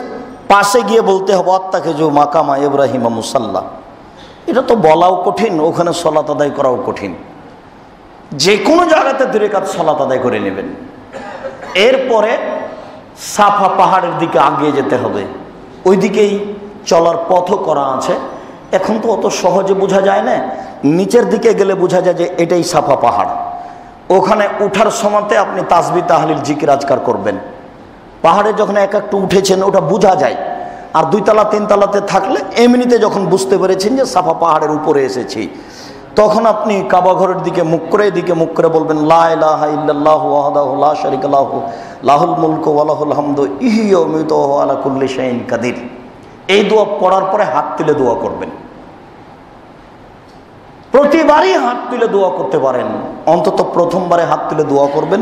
পাশে গিয়ে বলতে হবে, আত্তাখিযু মাকামা ইব্রাহিম মুসাল্লা। এটা তো বলাও কঠিন, ওখানে সালাত আদায় করাও কঠিন। যে কোনো জায়গাতে 2 রাকাত সালাত আদায় করে নেবেন। এরপরে সাফা পাহাড়ের দিকে আগিয়ে যেতে হবে, ওই দিকেই চলার পথও করা আছে। এখন তো অত সহজে বোঝা যায় না, নিচের দিকে গেলে বোঝা যায় যে এটাই সাফা পাহাড়। ওখানে উঠার সময়তে আপনি তাসবিহ তাহলিল জিকির আজকার করবেন। পাহাড়ে যখন এক একটু উঠেছেন ওটা বোঝা যায়, আর 2 তলা 3 তলাতে থাকলে এমনিতে যখন বুঝতে পেরেছেন যে সাফা পাহাড়ের উপরে এসেছি, তখন আপনি কাবা ঘরের দিকে মুখ করে, এদিকে মুখ করে বলবেন, লা ইলাহা ইল্লাল্লাহু ওয়াহদাহু লা শারীকা লাহু লাহুল মুলকু ওয়া লাহুল হামদু ইহয়ি ওয়া ইউমীতু ওয়া হুয়া আলা কুল্লি শাইইন কাদির। এই দোয়া পড়ার পরে হাত তুলে দোয়া করবেন। প্রতিবারই হাত তুলে দোয়া করতে পারেন, অন্তত প্রথমবারে হাত তুলে দোয়া করবেন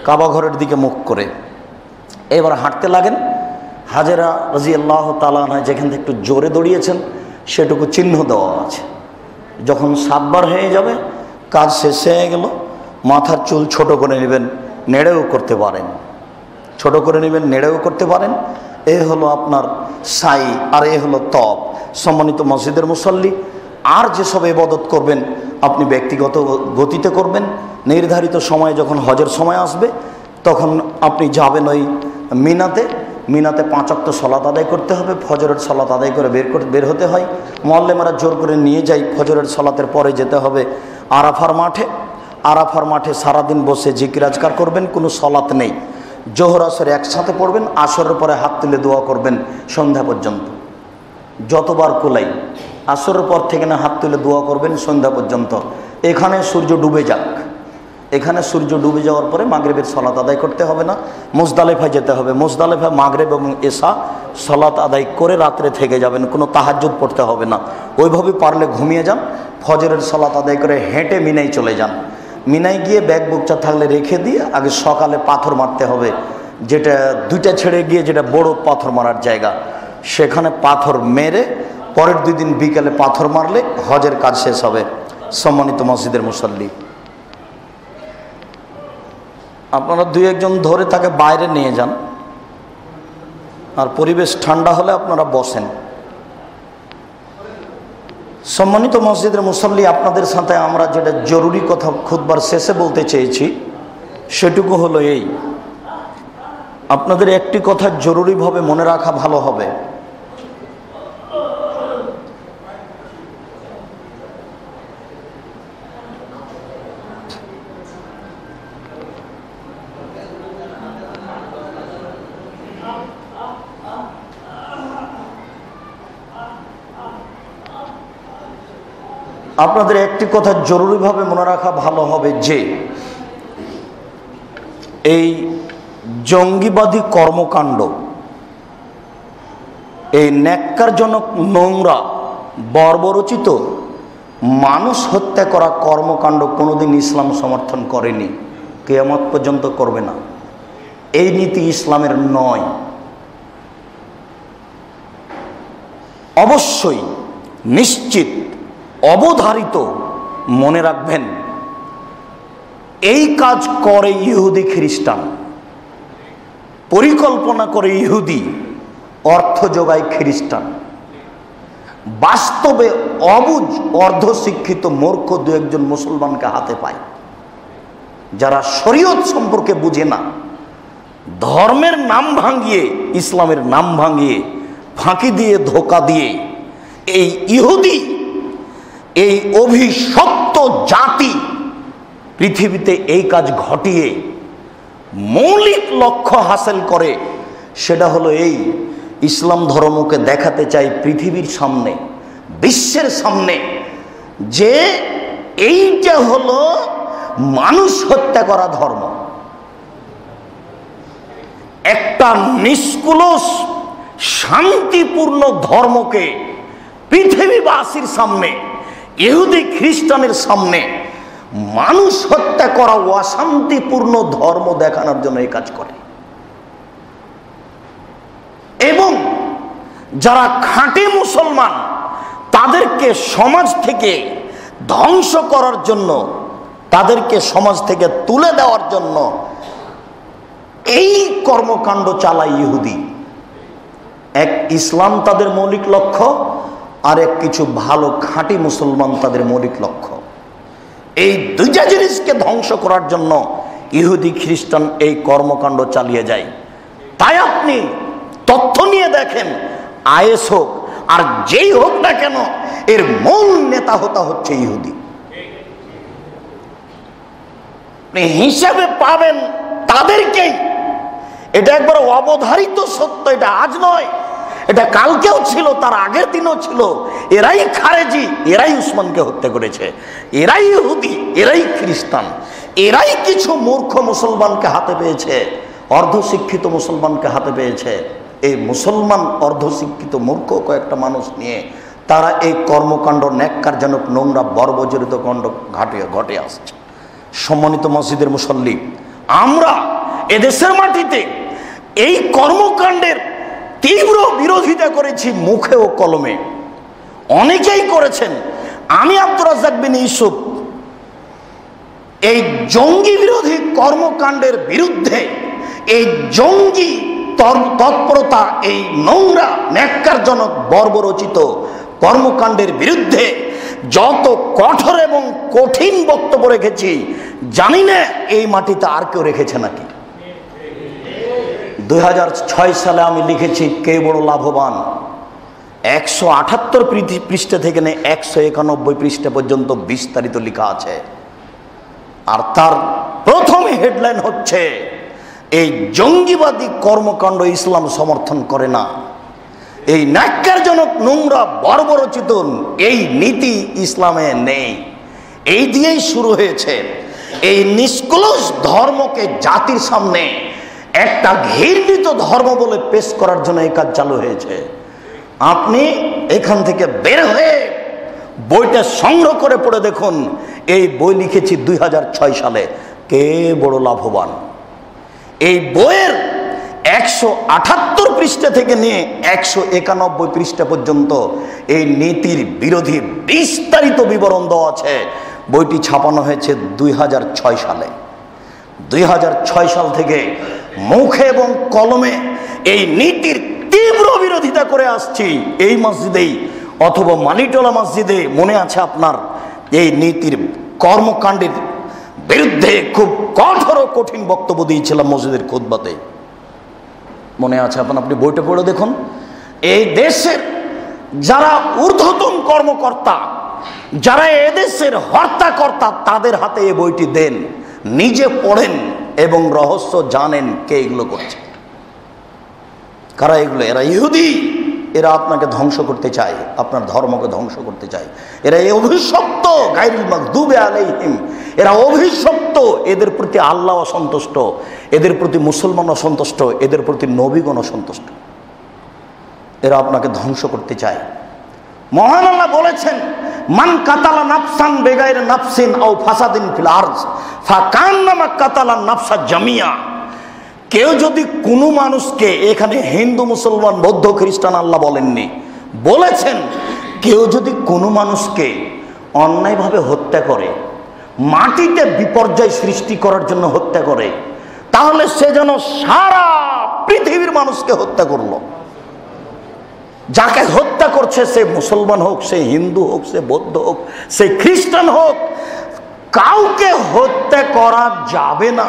কাবা ঘরের দিকে মুখ করে। এবার হাঁটতে লাগেন। হাজেরা রাদিয়াল্লাহু তাআলা আনহা যেখান থেকে একটু জোরে দৌড়িয়েছেন সেটুকু চিহ্ন দেওয়া আছে। যখন 7 বার হয়ে যাবে, কাজ শেষ হয়ে গেল, মাথার চুল ছোট করে নেবেন, নেড়েও করতে পারেন, ছোট করে নেবেন, নেড়েও করতে পারেন। এ হলো আপনার সাই, আর এ হলো তপ। সম্মানিত মসজিদের মুসল্লি, আর যেসব ইবাদত করবেন আপনি ব্যক্তিগত গতিতে করবেন। নির্ধারিত সময়ে যখন হজের সময় আসবে তখন আপনি যাবেন ওই মিনাতে। মিনাতে 5 ওয়াক্ত সালাত আদায় করতে হবে, ফজরের সালাত আদায় করে বের হতে হয়। মুআল্লিমরা জোর করে নিয়ে যায়, ফজরের সালাতের পরে যেতে হবে আরাফার মাঠে। আরাফার মাঠে সারাদিন বসে জিকির আজকার করবেন, কোনো সালাত নেই। জোহর আসর একসাথে পড়বেন, আসরের পরে হাত তুলে দোয়া করবেন সন্ধ্যা পর্যন্ত, যতবার কোলাই। আসরের পর থেকে না হাত তুলে দোয়া করবেন সন্ধ্যা পর্যন্ত, এখানে সূর্য ডুবে যাক। এখানে সূর্য ডুবে যাওয়ার পরে মাগরিবের সালাত আদায় করতে হবে না, মুজদালিফায় যেতে হবে। মুজদালিফায় মাগরিব এবং এশা সালাত আদায় করে রাত্রে থেকে যাবেন, কোনো তাহাজ্জুদ পড়তে হবে না। ওইভাবে পারলে ঘুমিয়ে যান, ফজরের সালাত আদায় করে হেঁটে মিনায় চলে যান। মিনায় গিয়ে ব্যাগ বুকচা থাকলে রেখে দিয়ে আগে সকালে পাথর মারতে হবে, যেটা দুইটা ছেড়ে গিয়ে যেটা বড় পাথর মারার জায়গা, সেখানে পাথর মেরে পরের 2 দিন বিকেলে পাথর মারলে হজের কাজ শেষ হবে। সম্মানিত মসজিদের মুসল্লি, আপনারা 2-1 জন ধরে তাকে বাইরে নিয়ে যান, আর পরিবেশ ঠান্ডা হলে আপনারা বসেন। সম্মানিত মসজিদের মুসল্লি, আপনাদের সাথে আমরা যেটা জরুরি কথা খুতবার শেষে বলতে চেয়েছি সেটুকু হলো এই, আপনাদের একটি কথা জরুরিভাবে মনে রাখা ভালো হবে। আপনাদের একটি কথা জরুরিভাবে মনে রাখা ভালো হবে যে এই জঙ্গিবাদী কর্মকাণ্ড, এই ন্যাক্কারজনক, নোংরা, বর্বরচিত মানুষ হত্যা করা কর্মকাণ্ড কোনোদিন ইসলাম সমর্থন করেনি, কিয়ামত পর্যন্ত করবে না। এই নীতি ইসলামের নয়। অবশ্যই নিশ্চিত অবধারিত মনে রাখবেন, এই কাজ করে ইহুদি খ্রিস্টান, পরিকল্পনা করে ইহুদি, অর্থ যোগায় খ্রিস্টান। বাস্তবে অবুঝ অর্ধশিক্ষিত মূর্খ 2-1 জন মুসলমানকে হাতে পায়, যারা শরীয়ত সম্পর্কে বুঝে না, ধর্মের নাম ভাঙিয়ে, ইসলামের নাম ভাঙিয়ে, ফাঁকি দিয়ে, ধোকা দিয়ে এই ইহুদি, এই অভিশপ্ত জাতি পৃথিবীতে এই কাজ ঘটিয়ে মৌলিক লক্ষ্য হাসিল করে। সেটা হলো এই, ইসলাম ধর্মকে দেখাতে চাই পৃথিবীর সামনে, বিশ্বের সামনে, যে এইটা হলো মানুষ হত্যা করা ধর্ম। একটা নিষ্কুলস শান্তিপূর্ণ ধর্মকে পৃথিবীবাসীর সামনে, ইহুদি খ্রিস্টানের সামনে মানুষ হত্যা করা অশান্তিপূর্ণ ধর্ম দেখানোর জন্য এই কাজ করে। এবং যারা খাঁটি মুসলমান তাদেরকে সমাজ থেকে ধ্বংস করার জন্য, তাদেরকে সমাজ থেকে তুলে দেওয়ার জন্য এই কর্মকাণ্ড চালায় ইহুদি। এক ইসলাম তাদের মৌলিক লক্ষ্য, আর এক কিছু ভালো খাঁটি মুসলমান তাদের মৌলিক লক্ষ্য। এই দুইটা জিনিসকে ধ্বংস করার জন্য ইহুদি খ্রিস্টান এই কর্মকাণ্ড চালিয়ে যায়। তাই আপনি তথ্য নিয়ে দেখেন, আইএস হোক আর যেই হোক না কেন, এর মূল নেতা হচ্ছে ইহুদি। হিসাবে পাবেন তাদেরকেই। এটা একবার অবধারিত সত্য, এটা আজ নয়, এটা কালকেও ছিল, তার আগের দিনও ছিল। এরাই খারেজি, এরাই উসমানকে হত্যা করেছে, এরাই ইহুদি, এরাই খ্রিস্টান, এরাই কিছু মূর্খ মুসলমানকে হাতে পেয়েছে, অর্ধশিক্ষিত মুসলমানকে হাতে পেয়েছে। এই মুসলমান অর্ধশিক্ষিত মূর্খ কয়েকটা মানুষ নিয়ে তারা এই কর্মকাণ্ড, ন্যাক্কারজনক, নোংরা, বর্বজড়িত কাণ্ড ঘটে আসছে। সম্মানিত মসজিদের মুসল্লি, আমরা এদেশের মাটিতে এই কর্মকাণ্ডের তীব্র বিরোধিতা করেছি, মুখে ও কলমে। অনেকেই করেছেন। আমি আব্দুর রাজ্জাক বিন ইউসুফ এই জঙ্গি বিরোধী কর্মকাণ্ডের বিরুদ্ধে, এই জঙ্গি তৎপরতা, এই নোংরা, ন্যাক্কারজনক, বর্বরচিত কর্মকাণ্ডের বিরুদ্ধে যত কঠোর এবং কঠিন বক্তব্য রেখেছি, জানি না এই মাটিতে আর কেউ রেখেছে নাকি। 2006 সালে আমি লিখেছি কে বড় লাভবান, 178 পৃষ্ঠা থেকে নিয়ে 191 পৃষ্ঠা পর্যন্ত বিস্তারিত লেখা আছে। আর তার প্রথম হেডলাইন হচ্ছে, এই জঙ্গিবাদী কর্মকাণ্ড ইসলাম সমর্থন করে না, এই ন্যাক্কারজনক, নোংরা, বর্বরচিত এই নীতি ইসলামে নেই। এই দিয়েই শুরু হয়েছে। এই নিষ্কলুষ ধর্মকে জাতির সামনে একটা ঘৃণিত ধর্ম বলে পেশ করার জন্য এই কাজ চালু হয়েছে। আপনি এখান থেকে বের হয়ে বইটা সংগ্রহ করে পড়ে দেখুন। এই বই লিখেছি 2006 সালে। কে বড় লাভবান? এই বইয়ের 178 পৃষ্ঠা থেকে নিয়ে 191 পৃষ্ঠা পর্যন্ত এই নীতির বিরোধী বিস্তারিত বিবরণ দেওয়া আছে। বইটি ছাপানো হয়েছে 2006 সালে। 2006 সাল থেকে মুখে এবং কলমে এই নীতির তীব্র বিরোধিতা করে আসছি। এই মসজিদেই অথবা মালিটোলা মসজিদে মনে আছে আপনার, এই নীতির কর্মকাণ্ডের বিরুদ্ধে খুব কঠোর ও কঠিন বক্তব্য দিয়েছিলাম মসজিদের খুতবাতে। মনে আছে আপনার? আপনি বইটা পড়ে দেখুন। এই দেশের যারা ঊর্ধ্বতন কর্মকর্তা, যারা এদেশের হর্তাকর্তা, তাদের হাতে এই বইটি দেন, নিজে পড়েন এবং রহস্য জানেন কে এগুলো করছে, কারা এগুলো। এরা ইহুদি, এরা আপনাকে ধ্বংস করতে চায়, আপনার ধর্মকে ধ্বংস করতে চায়। এরা এই অভিশপ্ত, গায়রুল মাগদুবি আলাইহিম, এরা অভিশপ্ত। এদের প্রতি আল্লাহ অসন্তুষ্ট, এদের প্রতি মুসলমান অসন্তুষ্ট, এদের প্রতি নবীগণ অসন্তুষ্ট। এরা আপনাকে ধ্বংস করতে চায়। মহান আল্লাহ বলেছেন, মান কাতালা নাফসান বেগাইর নাফসিন আও ফাসাদিন ফিল আরজ ফাকান্নামা কাতালা নাফসা জামিয়া। কেউ যদি কোনো মানুষকে, এখানে হিন্দু মুসলমান বৌদ্ধ খ্রিস্টান আল্লাহ বলেননি, বলেছেন কেউ যদি কোনো মানুষকে অন্যায়ভাবে হত্যা করে, মাটিতে বিপর্যয় সৃষ্টি করার জন্য হত্যা করে, তাহলে সে যেন সারা পৃথিবীর মানুষকে হত্যা করলো। যাকে হত্যা করছে সে মুসলমান হোক, সে হিন্দু হোক, সে বৌদ্ধ হোক, সে খ্রিস্টান হোক, কাউকে হত্যা করা যাবে না।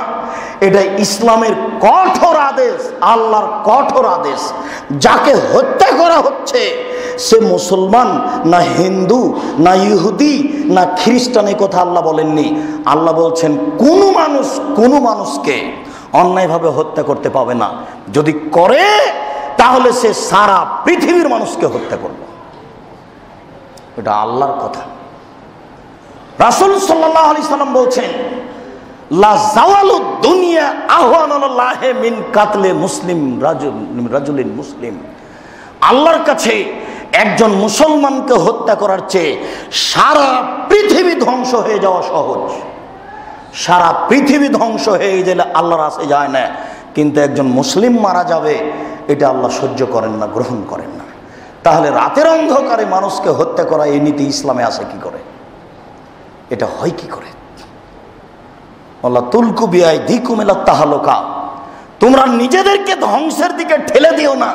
এটা ইসলামের কঠোর আদেশ, আল্লাহর কঠোর আদেশ। যাকে হত্যা করা হচ্ছে সে মুসলমান না হিন্দু না ইহুদি না খ্রিস্টান, এই কথা আল্লাহ বলেননি। আল্লাহ বলছেন কোনো মানুষকে অন্যায়ভাবে হত্যা করতে পাবে না। যদি করে তাহলে সে সারা পৃথিবীর মানুষকে হত্যা করবে। এটা আল্লাহর কথা। রাসূল সাল্লাল্লাহু আলাইহি সাল্লাম বলছেন, লা জাওয়ালুদ দুনিয়া আহওয়ানুল্লাহি মিন কাতলে মুসলিম রাজুলিন মুসলিম। আল্লাহর কাছে একজন মুসলমানকে হত্যা করার চেয়ে সারা পৃথিবী ধ্বংস হয়ে যাওয়া সহজ। সারা পৃথিবী ধ্বংস হয়ে গেলে আল্লাহর কাছে যায় না, কিন্তু একজন মুসলিম মারা যাবে এটা আল্লাহ সহ্য করেন না, গ্রহণ করেন না। তাহলে রাতের অন্ধকারে মানুষকে হত্যা করা এই নীতি ইসলামে আসে কি করে? এটা হয় কি করে? আল্লাহ তুলকু বিআইদিকুম ইলা তাহালুকা, তোমরা নিজেদেরকে ধ্বংসের দিকে ঠেলে দিও না।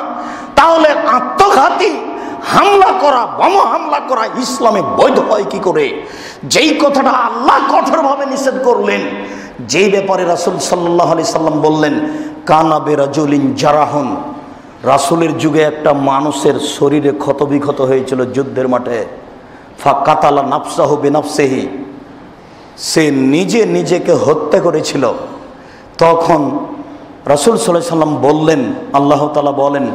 তাহলে আত্মঘাতী হামলা করা, বোম হামলা করা ইসলামে বৈধ হয় কি করে? যেই কথাটা আল্লাহ কঠোরভাবে নিষেধ করলেন, যেই ব্যাপারে রাসূল সাল্লাল্লাহু আলাইহি সাল্লাম বললেন, কানা বিরাজুলিন জারাহুন, রাসূলের যুগে একটা মানুষের শরীরে ক্ষতবিক্ষত হয়েছিল যুদ্ধের মাঠে। ফাকাতালা নাফসাহু বিনাফসিহি, সে নিজেকে হত্যা করেছিল। তখন রাসূল সাল্লাল্লাহু আলাইহি সাল্লাম বললেন, আল্লাহ তাআলা বলেন,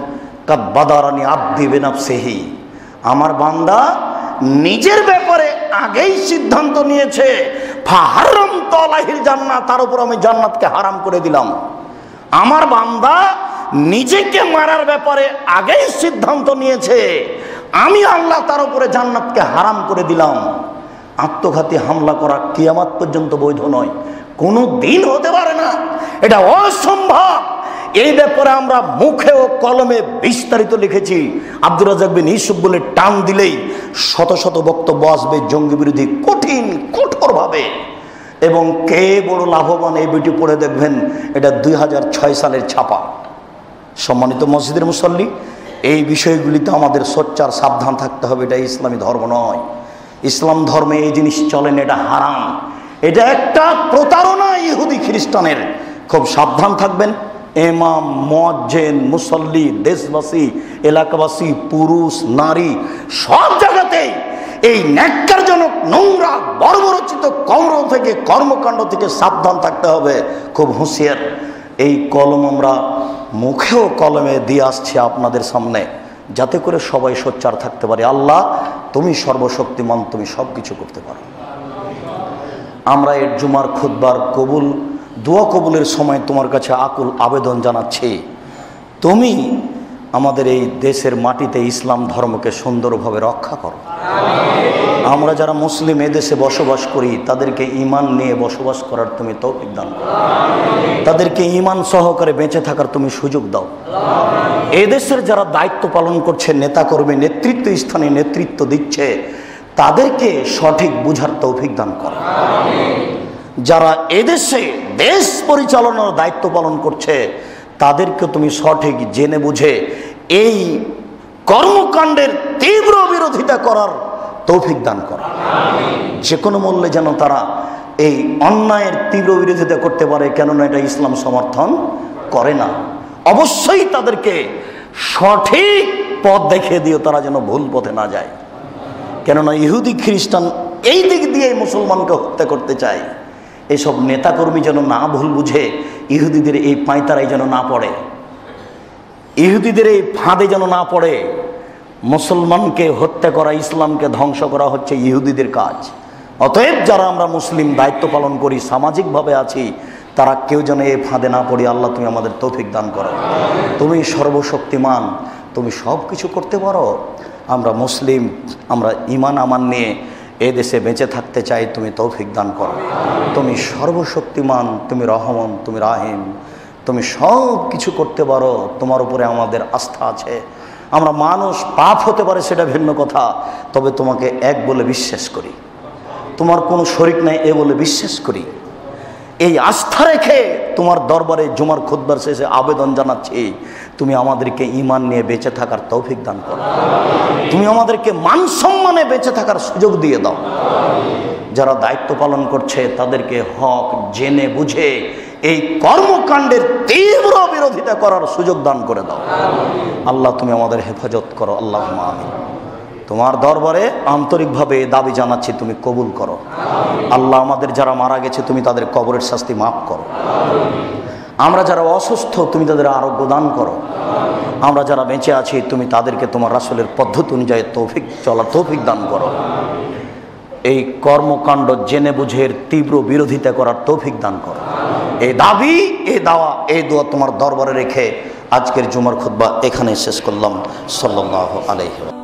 কাদ বাদারানি আবদি বিনাফসিহি, আমার বান্দা নিজের ব্যাপারে আগেই সিদ্ধান্ত নিয়েছে। ফাহারামতু আলাইহিল জান্নাহ, তার উপর আমি জান্নাতকে হারাম করে দিলাম। আমার বান্দা নিজেকে মারার ব্যাপারে আগেই সিদ্ধান্ত নিয়েছে, আমি আল্লাহ তার উপরে জান্নাতকে হারাম করে দিলাম। আত্মঘাতী হামলা করা কিয়ামত পর্যন্ত বৈধ নয়, কোনো দিন হতে পারে না, এটা অসম্ভব। এই ব্যাপারে আমরা মুখে ও কলমে বিস্তারিত লিখেছি। আব্দুর রাজ্জাক বিন ইউসুফ বলে টান দিলেই শত শত বক্তব্য আসবে জঙ্গি বিরোধী, কঠোরভাবে। এবং কে বড় লাভবান এই বইটি পড়ে দেখবেন, এটা 2006 সালের ছাপা। সম্মানিত মসজিদের মুসল্লি, এই বিষয়গুলিতে আমাদের সোচ্চার সাবধান থাকতে হবে। এটা ইসলামী ধর্ম নয়, ইসলাম ধর্মে এই জিনিস চলেন, এটা হারাম, এটা একটা প্রতারণা ইহুদি খ্রিস্টানের। খুব সাবধান থাকবেন। ইমাম, মুয়াজ্জিন, মুসল্লি, দেশবাসী, এলাকাবাসী, পুরুষ নারী সব জায়গাতেই এই ন্যাক্কারজনক নোংরা বর্বরচিত কর্মকাণ্ড থেকে সাবধান থাকতে হবে। খুব হুঁশিয়ার। এই কলম আমরা মুখেও কলমে দিয়ে আসছি আপনাদের সামনে, যাতে করে সবাই সোচ্চার থাকতে পারে। আল্লাহ তুমি সর্বশক্তিমান, তুমি সব কিছু করতে পারো। আমরা এর জুমার খুতবার কবুল দোয়া কবুলের সময় তোমার কাছে আকুল আবেদন জানাচ্ছি, তুমি আমাদের এই দেশের মাটিতে ইসলাম ধর্মকে সুন্দরভাবে রক্ষা করো। আমরা যারা মুসলিম এদেশে বসবাস করি তাদেরকে ঈমান নিয়ে বসবাস করার তুমি তৌফিক দান করো, তাদেরকে ঈমান সহকারে বেঁচে থাকার তুমি সুযোগ দাও। এদেশের যারা দায়িত্ব পালন করছে, নেতাকর্মী নেতৃত্ব স্থানে নেতৃত্ব দিচ্ছে, তাদেরকে সঠিক বুঝার তৌফিক দান করো। যারা এদেশে দেশ পরিচালনার দায়িত্ব পালন করছে তাদেরকে তুমি সঠিক জেনে বুঝে এই কর্মকাণ্ডের তীব্র বিরোধিতা করার তৌফিক দান করো। যে কোনো মূল্যে যেন তারা এই অন্যায়ের তীব্র বিরোধিতা করতে পারে, কেননা এটা ইসলাম সমর্থন করে না। অবশ্যই তাদেরকে সঠিক পথ দেখিয়ে দিও, তারা যেন ভুল পথে না যায়। কেননা ইহুদি খ্রিস্টান এই দিক দিয়ে মুসলমানকে হত্যা করতে চায়। এসব নেতাকর্মী যেন না ভুল বুঝে ইহুদিদের এই পাঁয়তারাই যেন না পড়ে, ইহুদিদের এই ফাঁদে যেন না পড়ে। মুসলমানকে হত্যা করা, ইসলামকে ধ্বংস করা হচ্ছে ইহুদিদের কাজ। অতএব যারা আমরা মুসলিম দায়িত্ব পালন করি, সামাজিকভাবে আছি, তারা কেউ যেন এই ফাঁদে না পড়ি। আল্লাহ তুমি আমাদের তৌফিক দান করো। তুমি সর্বশক্তিমান, তুমি সব কিছু করতে পারো। আমরা মুসলিম, আমরা ঈমান আমান নিয়ে এ দেশে বেঁচে থাকতে চাই, তুমি তৌফিক দান করো। তুমি সর্বশক্তিমান, তুমি রহমান, তুমি রাহিম, তুমি সব কিছু করতে পারো। তোমার উপরে আমাদের আস্থা আছে। আমরা মানুষ, পাপ হতে পারে সেটা ভিন্ন কথা, তবে তোমাকে এক বলে বিশ্বাস করি, তোমার কোনো শরিক নাই এ বলে বিশ্বাস করি। এই আস্থা রেখে তোমার দরবারে জুমার খুতবার শেষে আবেদন জানাচ্ছি, তুমি আমাদেরকে ঈমান নিয়ে বেঁচে থাকার তৌফিক দান করো। তুমি আমাদেরকে মান সম্মানে বেঁচে থাকার সুযোগ দিয়ে দাও। যারা দায়িত্ব পালন করছে তাদেরকে হক জেনে বুঝে এই কর্মকাণ্ডের তীব্র বিরোধিতা করার সুযোগ দান করে দাও। আল্লাহ তুমি আমাদের হেফাজত করো। আল্লাহুম্মা আমিন। তোমার দরবারে আন্তরিকভাবে দাবি জানাচ্ছি, তুমি কবুল করো। আল্লাহ আমাদের যারা মারা গেছে তুমি তাদের কবরের শাস্তি মাফ করো। আমরা যারা অসুস্থ তুমি তাদের আরোগ্য দান করো। আমরা যারা বেঁচে আছি তুমি তাদেরকে তোমার রাসূলের পদ্ধতি অনুযায়ী চলার তৌফিক দান করো। এই কর্মকাণ্ড জেনে বুঝে তীব্র বিরোধিতা করার তৌফিক দান করো। এই দাবি, এই দাওয়া, এই দোয়া তোমার দরবারে রেখে আজকের জুমার খুতবা এখানে শেষ করলাম। সাল্লাল্লাহু আলাইহি।